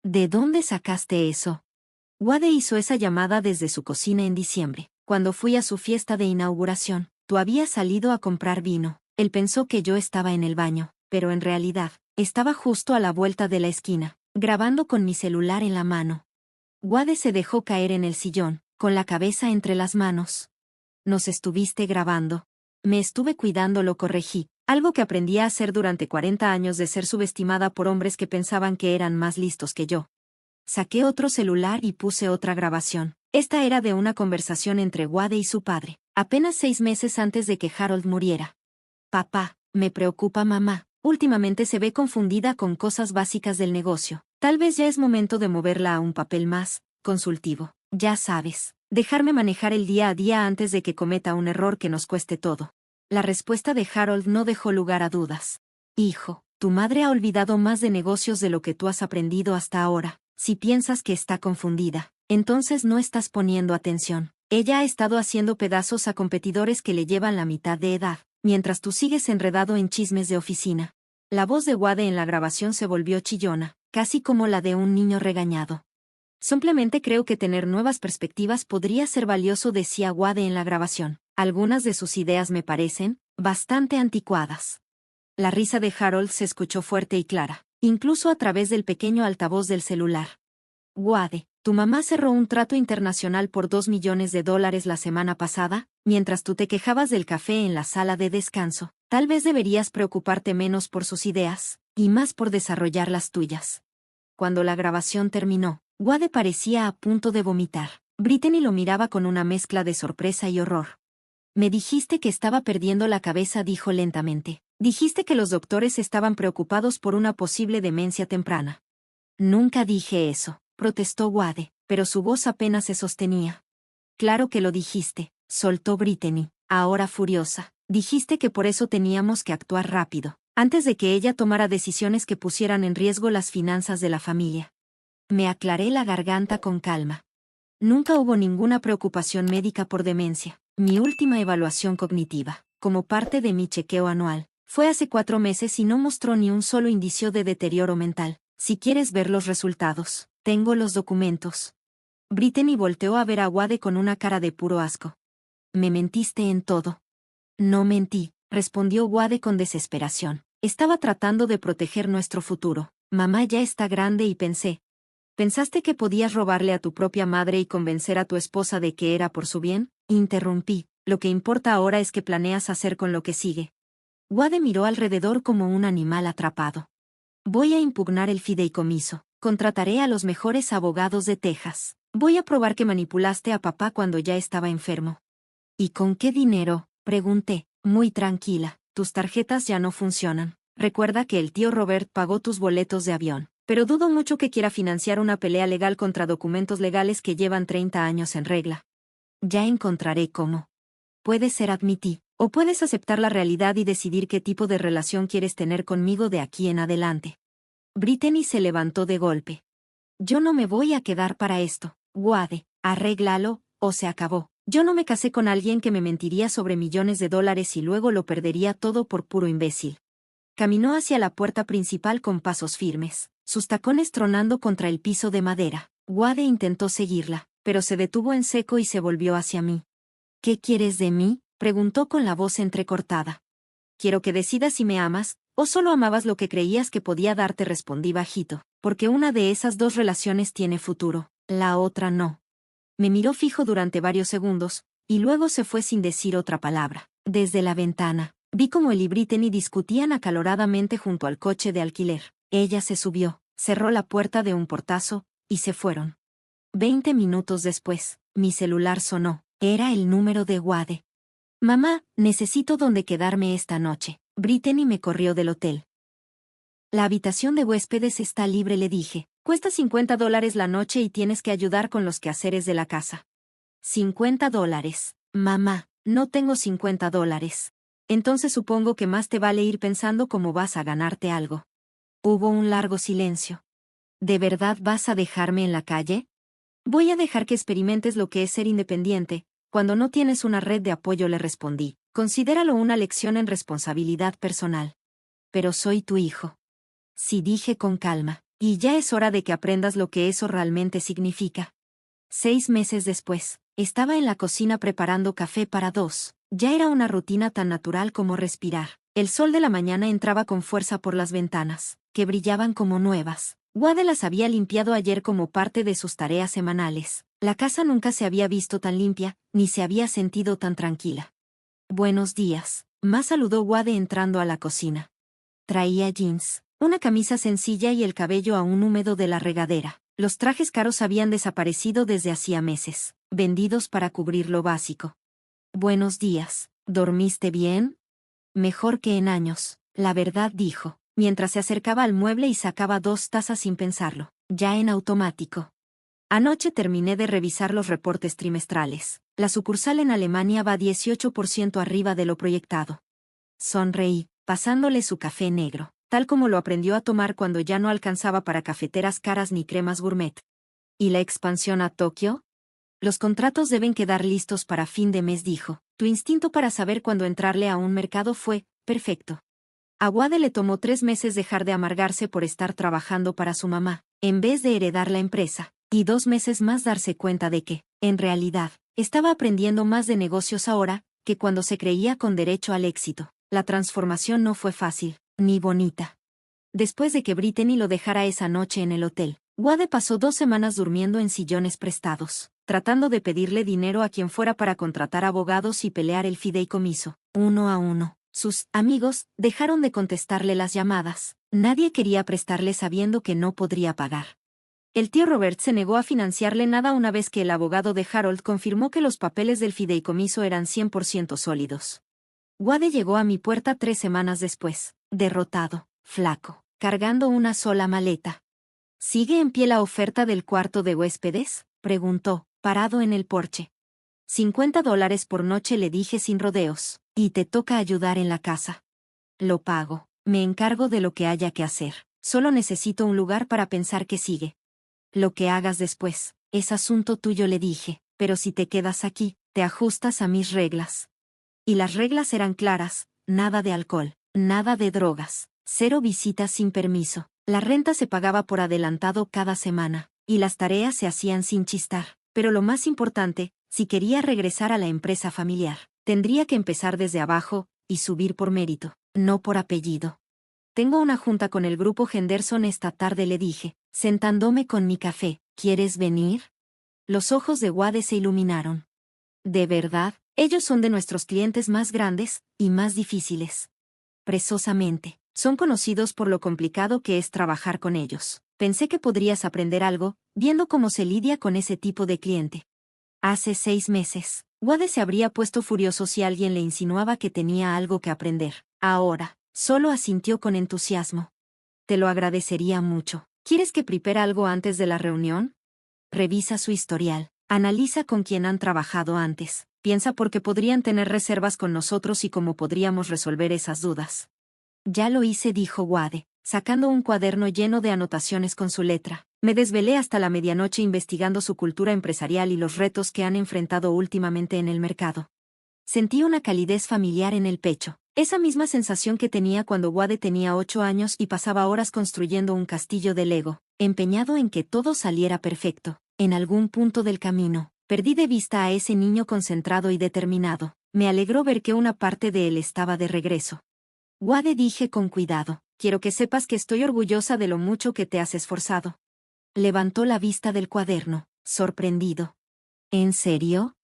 ¿De dónde sacaste eso? Wade hizo esa llamada desde su cocina en diciembre, cuando fui a su fiesta de inauguración. Tú habías salido a comprar vino. Él pensó que yo estaba en el baño, pero en realidad, estaba justo a la vuelta de la esquina, grabando con mi celular en la mano. Wade se dejó caer en el sillón, con la cabeza entre las manos. ¿Nos estuviste grabando? Me estuve cuidando, lo corregí, algo que aprendí a hacer durante 40 años de ser subestimada por hombres que pensaban que eran más listos que yo. Saqué otro celular y puse otra grabación. Esta era de una conversación entre Wade y su padre, apenas 6 meses antes de que Harold muriera. Papá, me preocupa mamá. Últimamente se ve confundida con cosas básicas del negocio. Tal vez ya es momento de moverla a un papel más consultivo. Ya sabes, dejarme manejar el día a día antes de que cometa un error que nos cueste todo. La respuesta de Harold no dejó lugar a dudas. Hijo, tu madre ha olvidado más de negocios de lo que tú has aprendido hasta ahora. Si piensas que está confundida, entonces no estás poniendo atención. Ella ha estado haciendo pedazos a competidores que le llevan la mitad de edad, mientras tú sigues enredado en chismes de oficina. La voz de Wade en la grabación se volvió chillona, casi como la de un niño regañado. Simplemente creo que tener nuevas perspectivas podría ser valioso, decía Wade en la grabación. Algunas de sus ideas me parecen bastante anticuadas. La risa de Harold se escuchó fuerte y clara, incluso a través del pequeño altavoz del celular. Wade, tu mamá cerró un trato internacional por $2 millones la semana pasada, mientras tú te quejabas del café en la sala de descanso. Tal vez deberías preocuparte menos por sus ideas, y más por desarrollar las tuyas. Cuando la grabación terminó, Wade parecía a punto de vomitar. Brittany lo miraba con una mezcla de sorpresa y horror. Me dijiste que estaba perdiendo la cabeza, dijo lentamente. Dijiste que los doctores estaban preocupados por una posible demencia temprana. Nunca dije eso, protestó Wade, pero su voz apenas se sostenía. Claro que lo dijiste, soltó Brittany, ahora furiosa. Dijiste que por eso teníamos que actuar rápido, antes de que ella tomara decisiones que pusieran en riesgo las finanzas de la familia. Me aclaré la garganta con calma. Nunca hubo ninguna preocupación médica por demencia. Mi última evaluación cognitiva, como parte de mi chequeo anual, fue hace 4 meses y no mostró ni un solo indicio de deterioro mental. Si quieres ver los resultados, tengo los documentos. Brittany volteó a ver a Wade con una cara de puro asco. Me mentiste en todo. No mentí, respondió Wade con desesperación. Estaba tratando de proteger nuestro futuro. Mamá ya está grande y pensé. ¿Pensaste que podías robarle a tu propia madre y convencer a tu esposa de que era por su bien? Interrumpí. Lo que importa ahora es qué planeas hacer con lo que sigue. Wade miró alrededor como un animal atrapado. Voy a impugnar el fideicomiso. Contrataré a los mejores abogados de Texas. Voy a probar que manipulaste a papá cuando ya estaba enfermo. ¿Y con qué dinero? Pregunté, muy tranquila. Tus tarjetas ya no funcionan. Recuerda que el tío Robert pagó tus boletos de avión, pero dudo mucho que quiera financiar una pelea legal contra documentos legales que llevan 30 años en regla. Ya encontraré cómo. Puedes ser admití, o puedes aceptar la realidad y decidir qué tipo de relación quieres tener conmigo de aquí en adelante. Brittany se levantó de golpe. Yo no me voy a quedar para esto. Wade, arréglalo, o se acabó. Yo no me casé con alguien que me mentiría sobre millones de dólares y luego lo perdería todo por puro imbécil. Caminó hacia la puerta principal con pasos firmes, sus tacones tronando contra el piso de madera. Wade intentó seguirla, pero se detuvo en seco y se volvió hacia mí. ¿Qué quieres de mí?, preguntó con la voz entrecortada. Quiero que decidas si me amas, o solo amabas lo que creías que podía darte, respondí bajito, porque una de esas dos relaciones tiene futuro, la otra no. Me miró fijo durante varios segundos, y luego se fue sin decir otra palabra. Desde la ventana, vi cómo él y Brittany discutían acaloradamente junto al coche de alquiler. Ella se subió, cerró la puerta de un portazo, y se fueron. 20 minutos después, mi celular sonó. Era el número de Wade. Mamá, necesito dónde quedarme esta noche. Brittany me corrió del hotel. La habitación de huéspedes está libre, le dije. Cuesta $50 la noche y tienes que ayudar con los quehaceres de la casa. $50. Mamá, no tengo $50. Entonces supongo que más te vale ir pensando cómo vas a ganarte algo. Hubo un largo silencio. ¿De verdad vas a dejarme en la calle? Voy a dejar que experimentes lo que es ser independiente. Cuando no tienes una red de apoyo, le respondí. Considéralo una lección en responsabilidad personal. Pero soy tu hijo. Sí, dije con calma. Y ya es hora de que aprendas lo que eso realmente significa. 6 meses después, estaba en la cocina preparando café para dos. Ya era una rutina tan natural como respirar. El sol de la mañana entraba con fuerza por las ventanas, que brillaban como nuevas. Wade las había limpiado ayer como parte de sus tareas semanales. La casa nunca se había visto tan limpia, ni se había sentido tan tranquila. Buenos días, Ma, saludó Wade entrando a la cocina. Traía jeans, una camisa sencilla y el cabello aún húmedo de la regadera. Los trajes caros habían desaparecido desde hacía meses, vendidos para cubrir lo básico. Buenos días, ¿dormiste bien? Mejor que en años, la verdad, dijo, mientras se acercaba al mueble y sacaba 2 tazas sin pensarlo, ya en automático. Anoche terminé de revisar los reportes trimestrales. La sucursal en Alemania va 18% arriba de lo proyectado. Sonreí, pasándole su café negro, tal como lo aprendió a tomar cuando ya no alcanzaba para cafeteras caras ni cremas gourmet. ¿Y la expansión a Tokio? Los contratos deben quedar listos para fin de mes, dijo. Tu instinto para saber cuándo entrarle a un mercado fue perfecto. A Wade le tomó 3 meses dejar de amargarse por estar trabajando para su mamá, en vez de heredar la empresa, y 2 meses más darse cuenta de que, en realidad, estaba aprendiendo más de negocios ahora que cuando se creía con derecho al éxito. La transformación no fue fácil, ni bonita. Después de que Brittany lo dejara esa noche en el hotel, Wade pasó 2 semanas durmiendo en sillones prestados, tratando de pedirle dinero a quien fuera para contratar abogados y pelear el fideicomiso, uno a uno. Sus amigos dejaron de contestarle las llamadas. Nadie quería prestarle sabiendo que no podría pagar. El tío Robert se negó a financiarle nada una vez que el abogado de Harold confirmó que los papeles del fideicomiso eran 100% sólidos. Wade llegó a mi puerta 3 semanas después, derrotado, flaco, cargando una sola maleta. ¿Sigue en pie la oferta del cuarto de huéspedes?, preguntó, parado en el porche. $50 por noche, le dije sin rodeos, y te toca ayudar en la casa. Lo pago, me encargo de lo que haya que hacer, solo necesito un lugar para pensar que sigue. Lo que hagas después, es asunto tuyo, le dije, pero si te quedas aquí, te ajustas a mis reglas. Y las reglas eran claras: nada de alcohol, nada de drogas, 0 visitas sin permiso. La renta se pagaba por adelantado cada semana, y las tareas se hacían sin chistar. Pero lo más importante, si quería regresar a la empresa familiar, tendría que empezar desde abajo, y subir por mérito, no por apellido. Tengo una junta con el grupo Henderson esta tarde, le dije, sentándome con mi café. ¿Quieres venir? Los ojos de Wade se iluminaron. ¿De verdad? Ellos son de nuestros clientes más grandes y más difíciles. Precisamente, son conocidos por lo complicado que es trabajar con ellos. Pensé que podrías aprender algo, viendo cómo se lidia con ese tipo de cliente. Hace 6 meses, Wade se habría puesto furioso si alguien le insinuaba que tenía algo que aprender. Ahora, solo asintió con entusiasmo. Te lo agradecería mucho. ¿Quieres que prepare algo antes de la reunión? Revisa su historial. Analiza con quién han trabajado antes. Piensa por qué podrían tener reservas con nosotros y cómo podríamos resolver esas dudas. Ya lo hice, dijo Wade, sacando un cuaderno lleno de anotaciones con su letra. Me desvelé hasta la medianoche investigando su cultura empresarial y los retos que han enfrentado últimamente en el mercado. Sentí una calidez familiar en el pecho. Esa misma sensación que tenía cuando Wade tenía 8 años y pasaba horas construyendo un castillo de Lego, empeñado en que todo saliera perfecto. En algún punto del camino, perdí de vista a ese niño concentrado y determinado. Me alegró ver que una parte de él estaba de regreso. Wade, dije con cuidado, quiero que sepas que estoy orgullosa de lo mucho que te has esforzado. Levantó la vista del cuaderno, sorprendido. ¿En serio?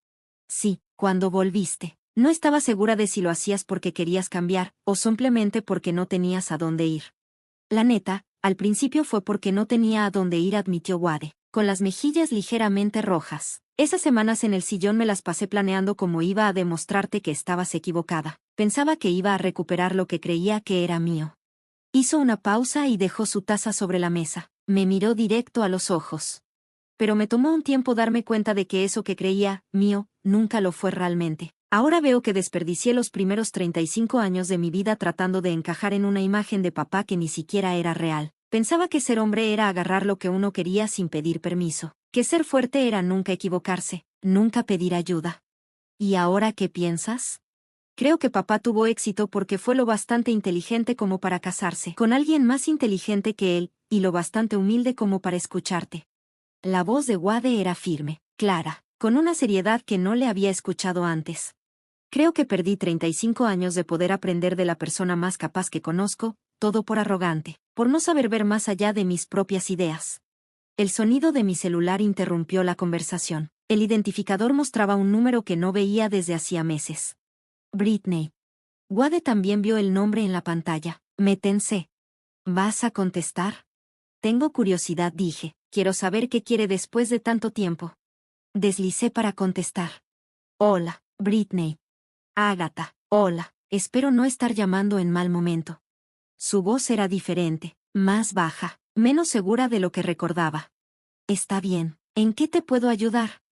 Sí, cuando volviste. No estaba segura de si lo hacías porque querías cambiar, o simplemente porque no tenías a dónde ir. La neta, al principio fue porque no tenía a dónde ir, admitió Wade, con las mejillas ligeramente rojas. Esas semanas en el sillón me las pasé planeando cómo iba a demostrarte que estabas equivocada. Pensaba que iba a recuperar lo que creía que era mío. Hizo una pausa y dejó su taza sobre la mesa. Me miró directo a los ojos. Pero me tomó un tiempo darme cuenta de que eso que creía, mío, nunca lo fue realmente. Ahora veo que desperdicié los primeros 35 años de mi vida tratando de encajar en una imagen de papá que ni siquiera era real. Pensaba que ser hombre era agarrar lo que uno quería sin pedir permiso, que ser fuerte era nunca equivocarse, nunca pedir ayuda. ¿Y ahora qué piensas? Creo que papá tuvo éxito porque fue lo bastante inteligente como para casarse con alguien más inteligente que él, y lo bastante humilde como para escucharte. La voz de Wade era firme, clara, con una seriedad que no le había escuchado antes. Creo que perdí 35 años de poder aprender de la persona más capaz que conozco, todo por arrogante, por no saber ver más allá de mis propias ideas. El sonido de mi celular interrumpió la conversación. El identificador mostraba un número que no veía desde hacía meses. Britney. Wade también vio el nombre en la pantalla. Me tensé. ¿Vas a contestar? Tengo curiosidad, dije. Quiero saber qué quiere después de tanto tiempo. Deslicé para contestar. Hola, Britney. Agatha. Hola. Espero no estar llamando en mal momento. Su voz era diferente, más baja, menos segura de lo que recordaba. Está bien. ¿En qué te puedo ayudar?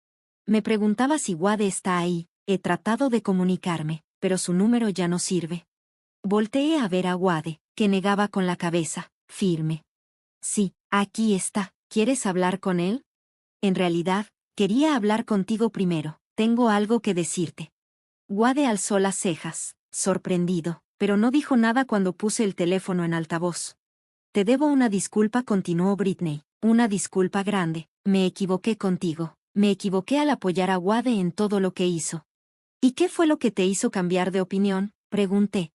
Me preguntaba si Wade está ahí. He tratado de comunicarme, pero su número ya no sirve. Volteé a ver a Wade, que negaba con la cabeza, firme. Sí, aquí está. ¿Quieres hablar con él? En realidad, quería hablar contigo primero. Tengo algo que decirte. Wade alzó las cejas, sorprendido, pero no dijo nada cuando puse el teléfono en altavoz. Te debo una disculpa, continuó Britney. Una disculpa grande. Me equivoqué contigo. Me equivoqué al apoyar a Wade en todo lo que hizo. ¿Y qué fue lo que te hizo cambiar de opinión? Pregunté.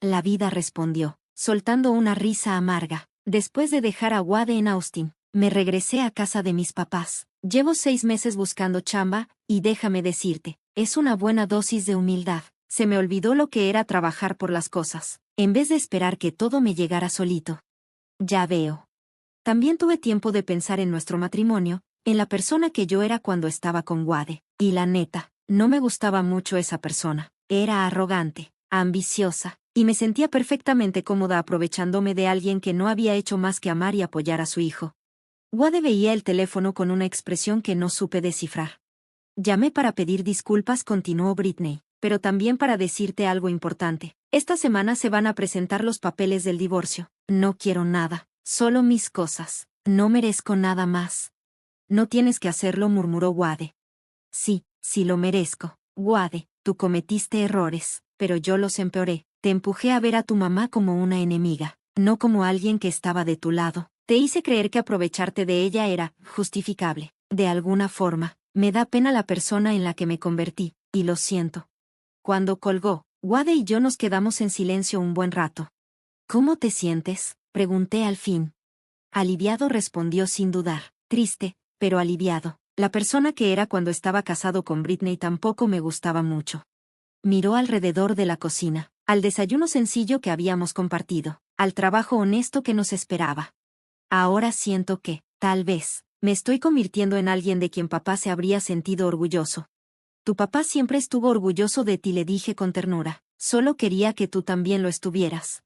La vida, respondió, soltando una risa amarga. Después de dejar a Wade en Austin, me regresé a casa de mis papás. Llevo 6 meses buscando chamba, y déjame decirte, es una buena dosis de humildad. Se me olvidó lo que era trabajar por las cosas, en vez de esperar que todo me llegara solito. Ya veo. También tuve tiempo de pensar en nuestro matrimonio, en la persona que yo era cuando estaba con Wade, y la neta, no me gustaba mucho esa persona. Era arrogante, ambiciosa, y me sentía perfectamente cómoda aprovechándome de alguien que no había hecho más que amar y apoyar a su hijo. Wade veía el teléfono con una expresión que no supe descifrar. Llamé para pedir disculpas, continuó Britney, pero también para decirte algo importante. Esta semana se van a presentar los papeles del divorcio. No quiero nada, solo mis cosas. No merezco nada más. No tienes que hacerlo, murmuró Wade. Sí, sí lo merezco. Wade, tú cometiste errores, pero yo los empeoré. Te empujé a ver a tu mamá como una enemiga, no como alguien que estaba de tu lado. Te hice creer que aprovecharte de ella era justificable. De alguna forma, me da pena la persona en la que me convertí, y lo siento. Cuando colgó, Wade y yo nos quedamos en silencio un buen rato. ¿Cómo te sientes?, pregunté al fin. Aliviado, respondió sin dudar. Triste, pero aliviado. La persona que era cuando estaba casado con Britney tampoco me gustaba mucho. Miró alrededor de la cocina, al desayuno sencillo que habíamos compartido, al trabajo honesto que nos esperaba. Ahora siento que, tal vez, me estoy convirtiendo en alguien de quien papá se habría sentido orgulloso. Tu papá siempre estuvo orgulloso de ti, le dije con ternura. Solo quería que tú también lo estuvieras.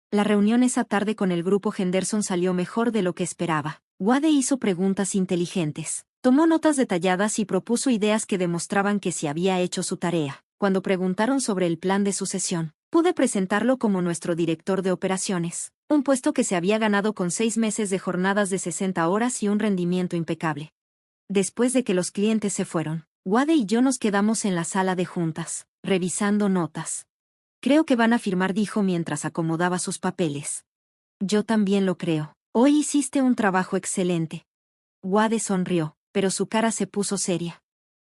La reunión esa tarde con el grupo Henderson salió mejor de lo que esperaba. Wade hizo preguntas inteligentes, tomó notas detalladas y propuso ideas que demostraban que sí había hecho su tarea. Cuando preguntaron sobre el plan de sucesión, pude presentarlo como nuestro director de operaciones, un puesto que se había ganado con 6 meses de jornadas de 60 horas y un rendimiento impecable. Después de que los clientes se fueron, Wade y yo nos quedamos en la sala de juntas, revisando notas. Creo que van a firmar, dijo mientras acomodaba sus papeles. Yo también lo creo. Hoy hiciste un trabajo excelente. Wade sonrió, pero su cara se puso seria.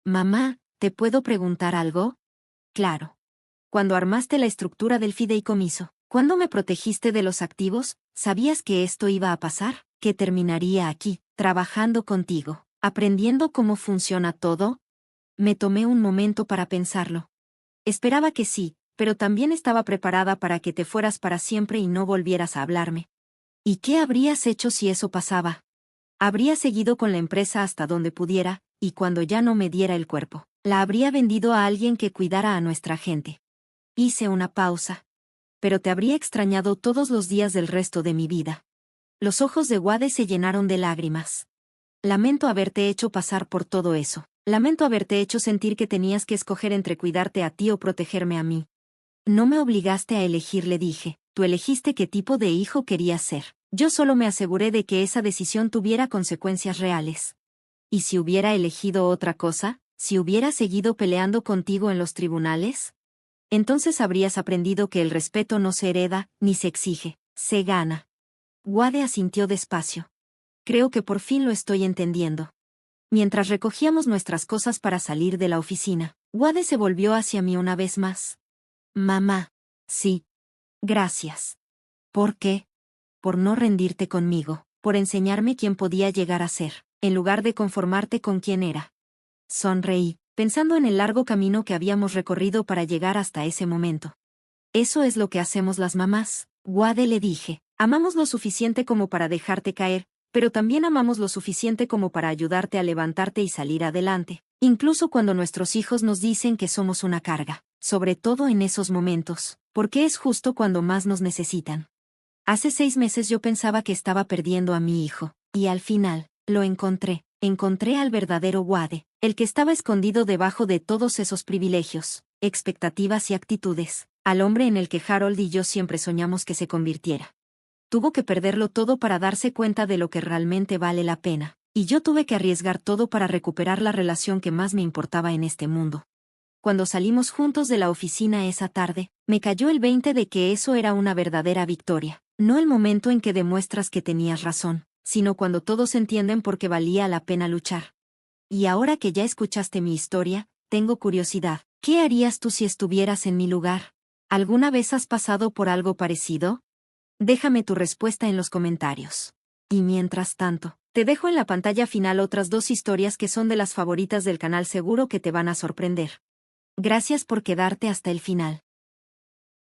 Mamá, ¿te puedo preguntar algo? Claro. Cuando armaste la estructura del fideicomiso, cuando me protegiste de los activos, ¿sabías que esto iba a pasar? Que terminaría aquí, trabajando contigo, aprendiendo cómo funciona todo. Me tomé un momento para pensarlo. Esperaba que sí, pero también estaba preparada para que te fueras para siempre y no volvieras a hablarme. ¿Y qué habrías hecho si eso pasaba? Habría seguido con la empresa hasta donde pudiera, y cuando ya no me diera el cuerpo, la habría vendido a alguien que cuidara a nuestra gente. Hice una pausa. pero te habría extrañado todos los días del resto de mi vida. Los ojos de Wade se llenaron de lágrimas. Lamento haberte hecho pasar por todo eso. Lamento haberte hecho sentir que tenías que escoger entre cuidarte a ti o protegerme a mí. No me obligaste a elegir, le dije. Tú elegiste qué tipo de hijo querías ser. Yo solo me aseguré de que esa decisión tuviera consecuencias reales. ¿Y si hubiera elegido otra cosa? ¿Si hubiera seguido peleando contigo en los tribunales? Entonces habrías aprendido que el respeto no se hereda, ni se exige, se gana. Wade asintió despacio. Creo que por fin lo estoy entendiendo. Mientras recogíamos nuestras cosas para salir de la oficina, Wade se volvió hacia mí una vez más. Mamá. Sí. Gracias. ¿Por qué? Por no rendirte conmigo, por enseñarme quién podía llegar a ser, en lugar de conformarte con quién era. Sonreí, pensando en el largo camino que habíamos recorrido para llegar hasta ese momento. Eso es lo que hacemos las mamás, Wade, le dije. Amamos lo suficiente como para dejarte caer, pero también amamos lo suficiente como para ayudarte a levantarte y salir adelante, incluso cuando nuestros hijos nos dicen que somos una carga, sobre todo en esos momentos, porque es justo cuando más nos necesitan. Hace 6 meses yo pensaba que estaba perdiendo a mi hijo, y al final, lo encontré. Encontré al verdadero Wade, el que estaba escondido debajo de todos esos privilegios, expectativas y actitudes, al hombre en el que Harold y yo siempre soñamos que se convirtiera. Tuvo que perderlo todo para darse cuenta de lo que realmente vale la pena, y yo tuve que arriesgar todo para recuperar la relación que más me importaba en este mundo. Cuando salimos juntos de la oficina esa tarde, me cayó el 20 de que eso era una verdadera victoria, no el momento en que demuestras que tenías razón, sino cuando todos entienden por qué valía la pena luchar. Y ahora que ya escuchaste mi historia, tengo curiosidad. ¿Qué harías tú si estuvieras en mi lugar? ¿Alguna vez has pasado por algo parecido? Déjame tu respuesta en los comentarios. Y mientras tanto, te dejo en la pantalla final otras 2 historias que son de las favoritas del canal, seguro que te van a sorprender. Gracias por quedarte hasta el final.